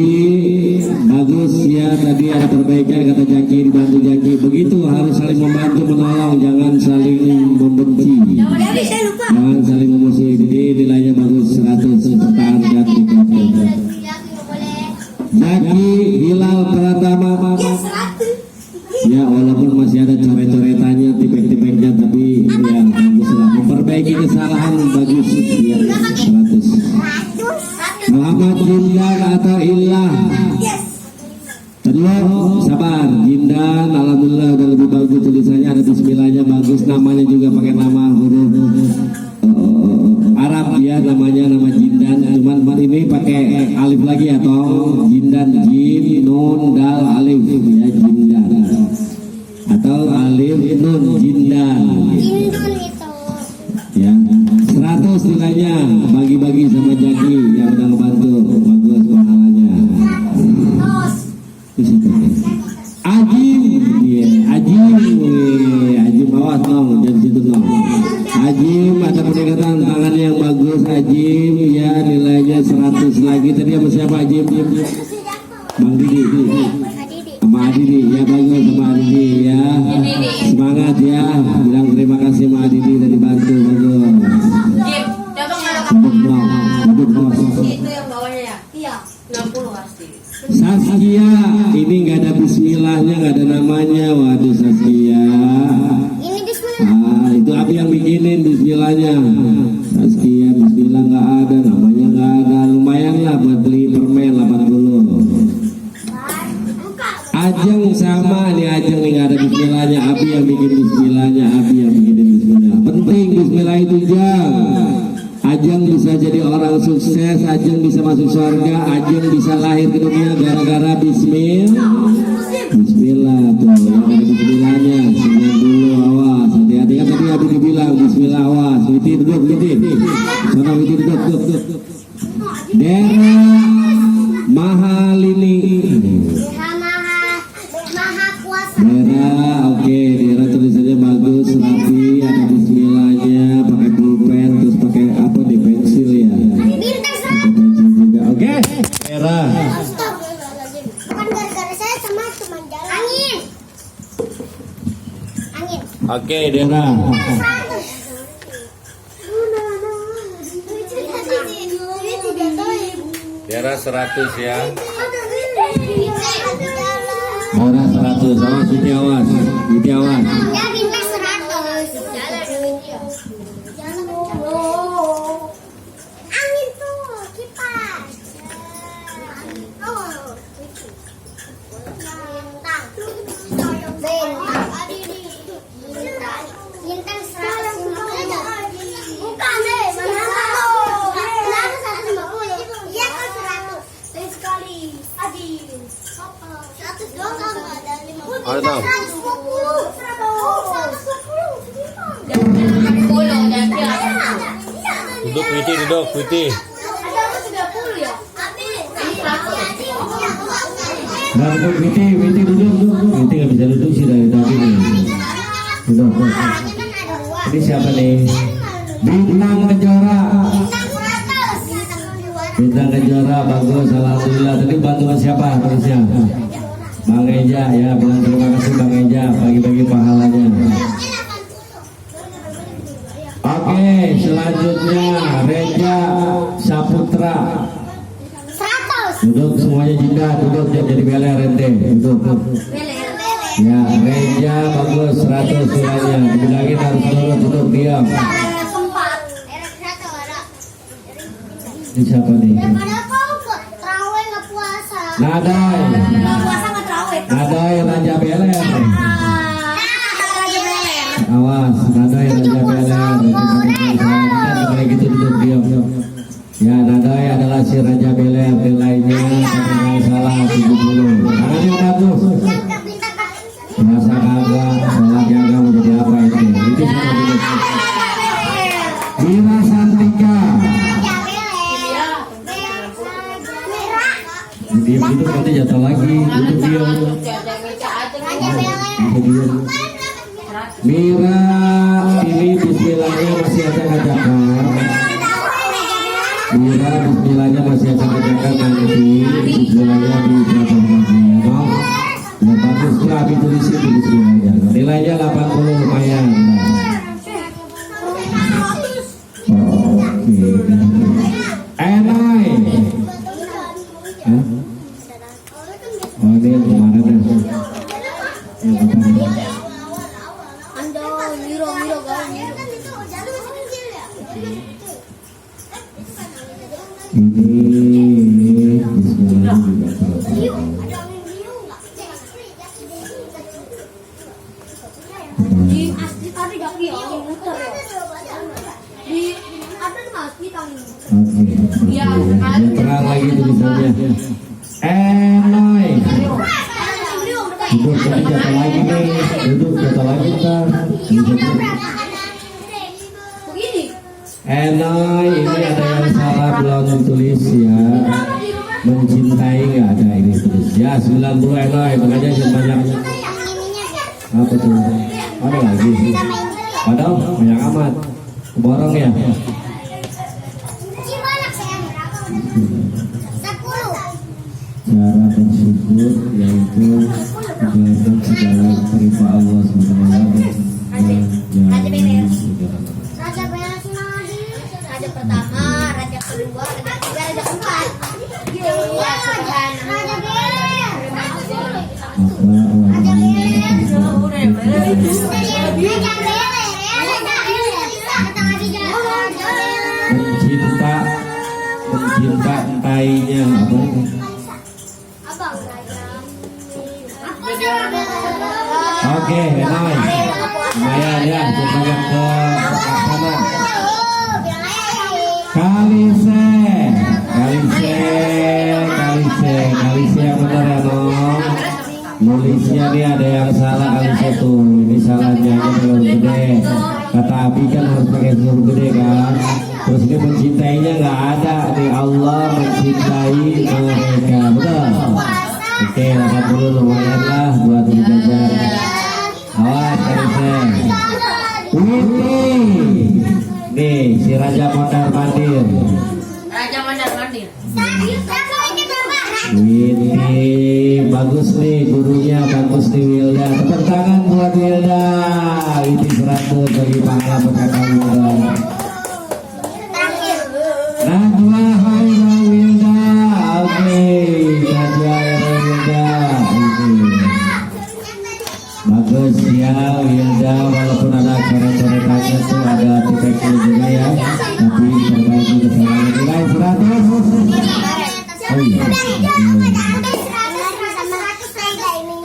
bagus ya, tadi ada perbaikan kata Jaki, dibantu Jaki. Begitu harus saling membantu menolong, jangan saling membenci, jangan saling memusuhi. Didi nilainya bagus 100, pertahankan di kapten. Jaki Hilal Pratama, ya walaupun masih ada coret-coretannya, tipek-tipeknya, tapi ya bagus lah, memperbaiki kesalahan bagus ya 100. Muhammad Jindan atau Ilah. Telur sabar Jindan, alhamdulillah udah lebih bagus tulisannya, ada bismillahnya bagus, namanya juga pakai nama huruf Arab ya, namanya nama Jindan, cuman ini pakai alif lagi atau Jindan, jin nun dal alif ya, Jindan atau alif nun Jindan ya. 100 nilainya, bagi-bagi sama Jaki yang udah ngebantu, bagus pahalanya. Ajim, iya Ajim awas dong, jangan situ dong. Ajim ada peningkatan tangan yang bagus, Ajim ya, nilainya 100 lagi. Tadi sama siapa Ajim? Bang Didi, sama Adidi ya, bagus sama Adidi ya, semangat ya, bilang terima kasih sama Adidi udah dibantu, bagus. Itu yang bawahnya ya? Iya. 60 pasti. Saskia, ini nggak ada bismillahnya, nggak ada namanya. Waduh Saskia. Ini bismillah. Ah, itu Abi yang bikinin bismillahnya. Saskia, bismillah nggak ada, namanya nggak ada. Lumayan lah buat beli permen 80. Ajeng sama nih, Ajeng nih nggak ada bismillahnya. Abi yang bikin bismillahnya, Abi yang bikinin bismillah. Penting bismillah itu Jang. Ajeng bisa jadi orang sukses, Ajeng bisa masuk surga, Ajeng bisa lahir ke dunia gara-gara bismillah. Bismillah tuh, yang ada bismillahnya. Senyum dulu, awas, hati-hati kan tadi Abi dibilang bismillah, awas. Witi duduk, Witi. Sana Witi duduk. Dera Mahalini. Maha kuasa. Dera, oke, Dera tulisannya bagus, rapi, ada bismillahnya, pakai pulpen, terus pakai apa di pensil ya. Bintang Pakai pensil juga, oke. Dera. Astagfirullahaladzim. Bukan gara-gara saya sama teman jalan. Angin. Oke, Dera. Dera 100 ya. Dera 100, awas Witi, awas. Witi, awas. Ya bintang 100. Jalan. Angin tuh, kipas. Bintang 150. Bukan deh, kenapa 150? Iya kan 100. Lain sekali. Adil. 100 doang nggak ada 50. Oh, tahu. 110. Duduk Witi, duduk Witi. Ada 30 ya? Nah, Witi duduk. Witi nggak bisa duduk sih dari tadi nih. Duduk. Ini siapa nih? Bintang Kejora. Bintang Kejora bagus, alhamdulillah. Tadi bantuan siapa? Terusnya Bang Eja ya, bilang terima kasih Bang Eja bagi-bagi pahalanya. Oke, selanjutnya Reja Saputra. 100. Duduk semuanya Jinda, duduk jangan jadi beler ente. Duduk. Ya, Reja bagus 100 nilainya. Dibilangin harus duduk diam. Ini siapa nih? Daripada kau terawih nggak puasa. Nadai. Puasa nggak terawih. Nadai Raja Beler. Raja Beler. Awas, Nadai Raja Beler. Kayak gitu duduk diam. Ya, Nadai adalah si Raja Beler. Nilainya kalau salah 70. Tangannya bagus. Yang kepintar kaki. Masa kagak sholat jaga mau jadi apa itu? Itu sama duduk. Mira Santika. Raja Beler. Diam duduk nanti jatuh lagi. Duduk diam. Raja Beler. Diam. Mira ini bismillahnya masih ada ngajakan. Mira bismillahnya masih ada ngajakan nanti. Bismillahnya di belakang lagi ya. Ya bagus lah ditulis itu bismillahnya. Nilainya 80 lumayan. Oke. Enai. Hah? Oh ini yang kemarin ya. Yang kemarin. Ando Miro guys. Ini bismillah juga kalau Di asli tadi kaki ya, muter ya. Di ada masjid yang oke. Yang terang lagi tulisannya. Enai. Duduk tadi jatuh lagi nih. Duduk jatuh lagi ntar. begini. Enai ini ada yang salah belum tulis ya. Mencintai nggak ada ini tulis. Ya 90 enai makanya yang banyak. Apa tuh? Ada lagi. Padahal banyak amat. Borong ya. Cara bersyukur yaitu menjalankan segala perintah Allah SWT dan menjalani segala Raja Beler Sinadi. Raja pertama, raja kedua, raja ketiga, raja keempat. Iya, Raja Beler. apa mencintainya apa? Oke, Enai. Lumayan ya, kita ke sana. Kalise yang benar ya dong. Nulisnya nih ada yang salah Kalise tuh. Ini salahnya huruf gede. Kata Abi kan harus pakai huruf gede kan. Terus ini mencintainya nggak ada. Nih Allah mencintai mereka. Betul. Oke, 80 lumayan lah buat dijajar. Awas Kalise. Witi. Nih si Raja Mondar Mandir. Raja Mondar Mandir. Witi bagus nih gurunya, bagus nih Wilda. Tepuk tangan buat Wilda. Ini 100 bagi pahala kakak muda. Najwa Haira Wilda. Oke, Najwa Haira Wilda. Bagus ya Wilda, walaupun ada coret-coretannya tuh ada titiknya juga ya. Tapi perbaiki kesalahan nilai 100. Oh iya.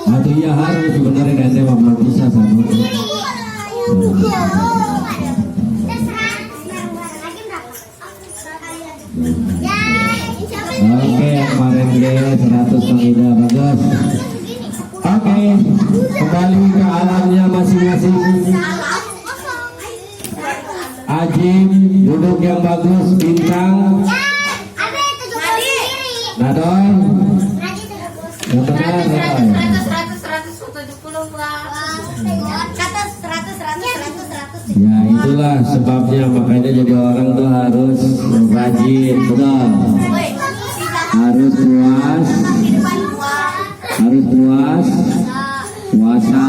Atau iya harus sebenarnya nanti mau bisa sama. Oke, kemarin dia 100 pengida bagus. Oke, kembali ke alamnya masing-masing. Ajim duduk yang bagus, bintang. Nadoy, yang benar Nadoy. 100. Ya itulah sebabnya makanya jadi orang tuh harus rajin, betul. Harus puas, puasa.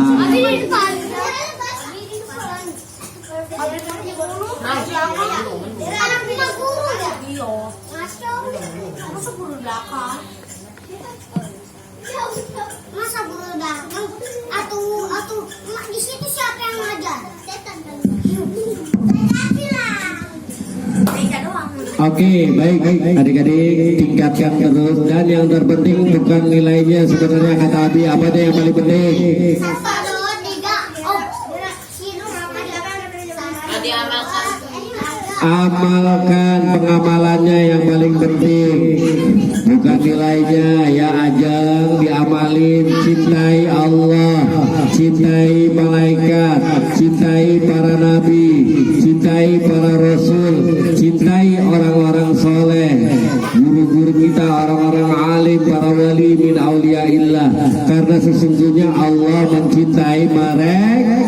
Masa guru belakang? Atuh, di situ siapa yang ngajar? Setan. Saya doang. Oke, baik adik-adik, tingkatkan terus. Dan yang terpenting bukan nilainya sebenarnya, kata Abi, apa deh yang paling penting? 1, 2, 3. Oh, Adi amalkan. Amalkan pengamalannya yang paling penting, bukan nilainya. Ya ajang diamalin, cintai Allah, cintai malaikat, cintai para nabi, cintai para rasul, cintai orang-orang soleh, guru-guru kita, orang-orang alim, para wali min auliyaillah, karena sesungguhnya Allah mencintai mereka.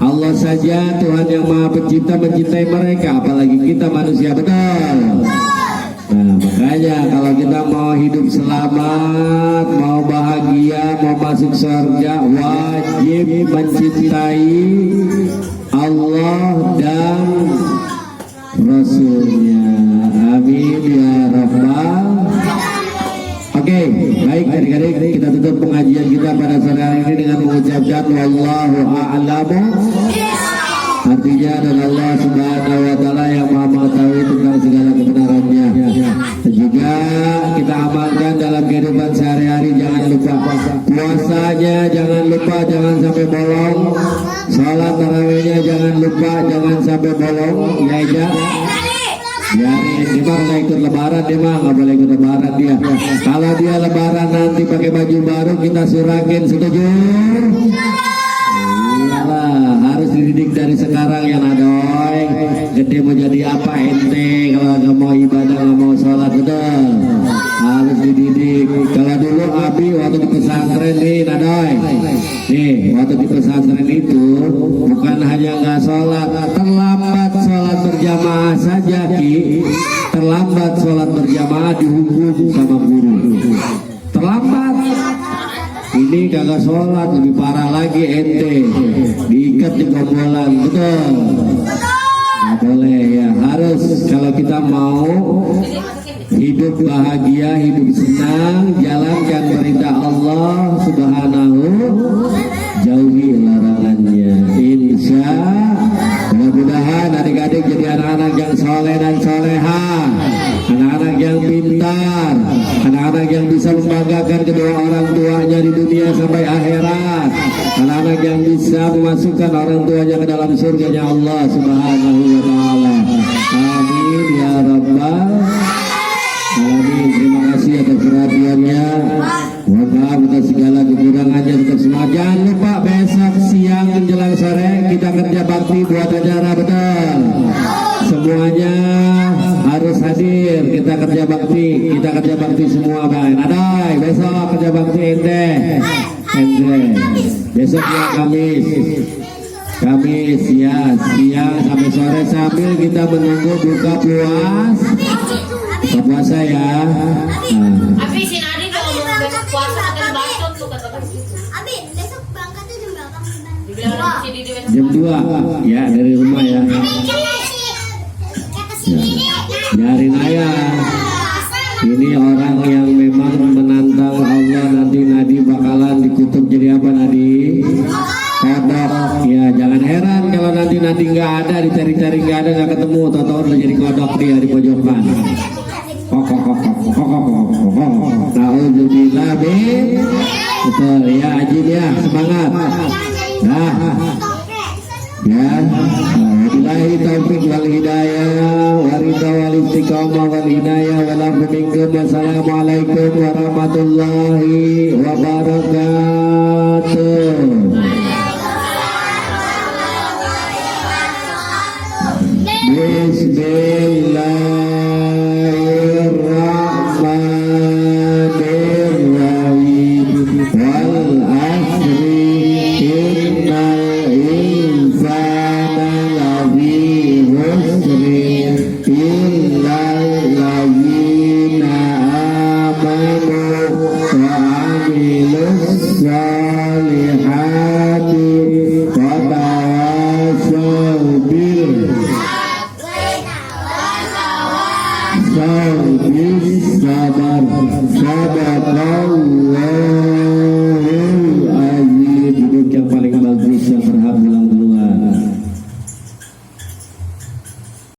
Allah saja Tuhan yang Maha Pencipta mencintai mereka, apalagi kita manusia, betul. Nah, makanya kalau kita mau hidup selamat, mau bahagia, mau masuk surga, wajib mencintai Allah dan Rasulnya. Amin ya Rabbal. Oke, baik adik-adik, kita tutup pengajian kita pada sore hari ini dengan mengucapkan wallahu a'lamu. Artinya adalah Allah Subhanahu wa taala yang Maha mengetahui tentang segala kebenarannya. Dan juga kita amalkan dalam kehidupan sehari-hari, jangan lupa puasanya, jangan lupa, jangan sampai bolong. Salat tarawihnya jangan lupa, jangan sampai bolong. Ya Ija. Ya, dia mah nggak ikut lebaran, dia mah nggak boleh ikut lebaran dia. Kalau dia lebaran nanti pakai baju baru kita surakin, setuju? Iyalah, harus dididik dari sekarang ya Nadoy. Gede mau jadi apa ente kalau nggak mau ibadah, nggak mau sholat, betul? Harus dididik. Kalau dulu Abi waktu di pesantren nih Nadoy, nih waktu di pesantren itu bukan hanya nggak sholat, terlambat sholat berjamaah saja Ki, terlambat sholat berjamaah dihukum sama guru. Terlambat. Ini kagak sholat, lebih parah lagi ente, diikat di gombolan, betul? Nggak boleh ya, harus kalau kita mau hidup bahagia, hidup senang, jalankan perintah Allah Subhanahu, jauhi larangannya. Insya mudah-mudahan adik-adik jadi anak-anak yang soleh dan soleha, anak-anak yang pintar, anak-anak yang bisa membanggakan kedua orang tuanya di dunia sampai akhirat, anak-anak yang bisa memasukkan orang tuanya ke dalam surganya Allah Subhanahu wa taala. Amin ya rabbal alamin. Terima kasih atas perhatiannya. Mohon maaf atas segala kekurangannya untuk semua. Jangan lupa besok siang menjelang sore kita kerja bakti buat acara, betul? Semuanya harus hadir. Kita kerja bakti semua, Bang. Adai, besok kerja bakti ente. Besok ya Kamis ya, siang sampai sore sambil kita menunggu buka puasa ya. Abi si Nadi kalau mau besok puasa akan bacot tuh kata gitu. Abi, besok berangkatnya jam berapa? Dibilang si Didi besok. Jam 2 ya dari rumah ya. Biarin aja. Ini orang yang memang menantang Allah, nanti Nadi bakalan dikutuk jadi apa Nadi? Kodok. Ya jangan heran kalau nanti nggak ada, dicari-cari nggak ada, nggak ketemu, tahu-tahu udah jadi kodok dia di pojokan. Nauzubillah min. Betul ya Ajin ya, semangat. Nah. Ya, wabillahi taufiq wal hidayah, waridha wal istiqamah wal hidayah wal afu minkum. Wassalamualaikum warahmatullahi wabarakatuh. Bismillah.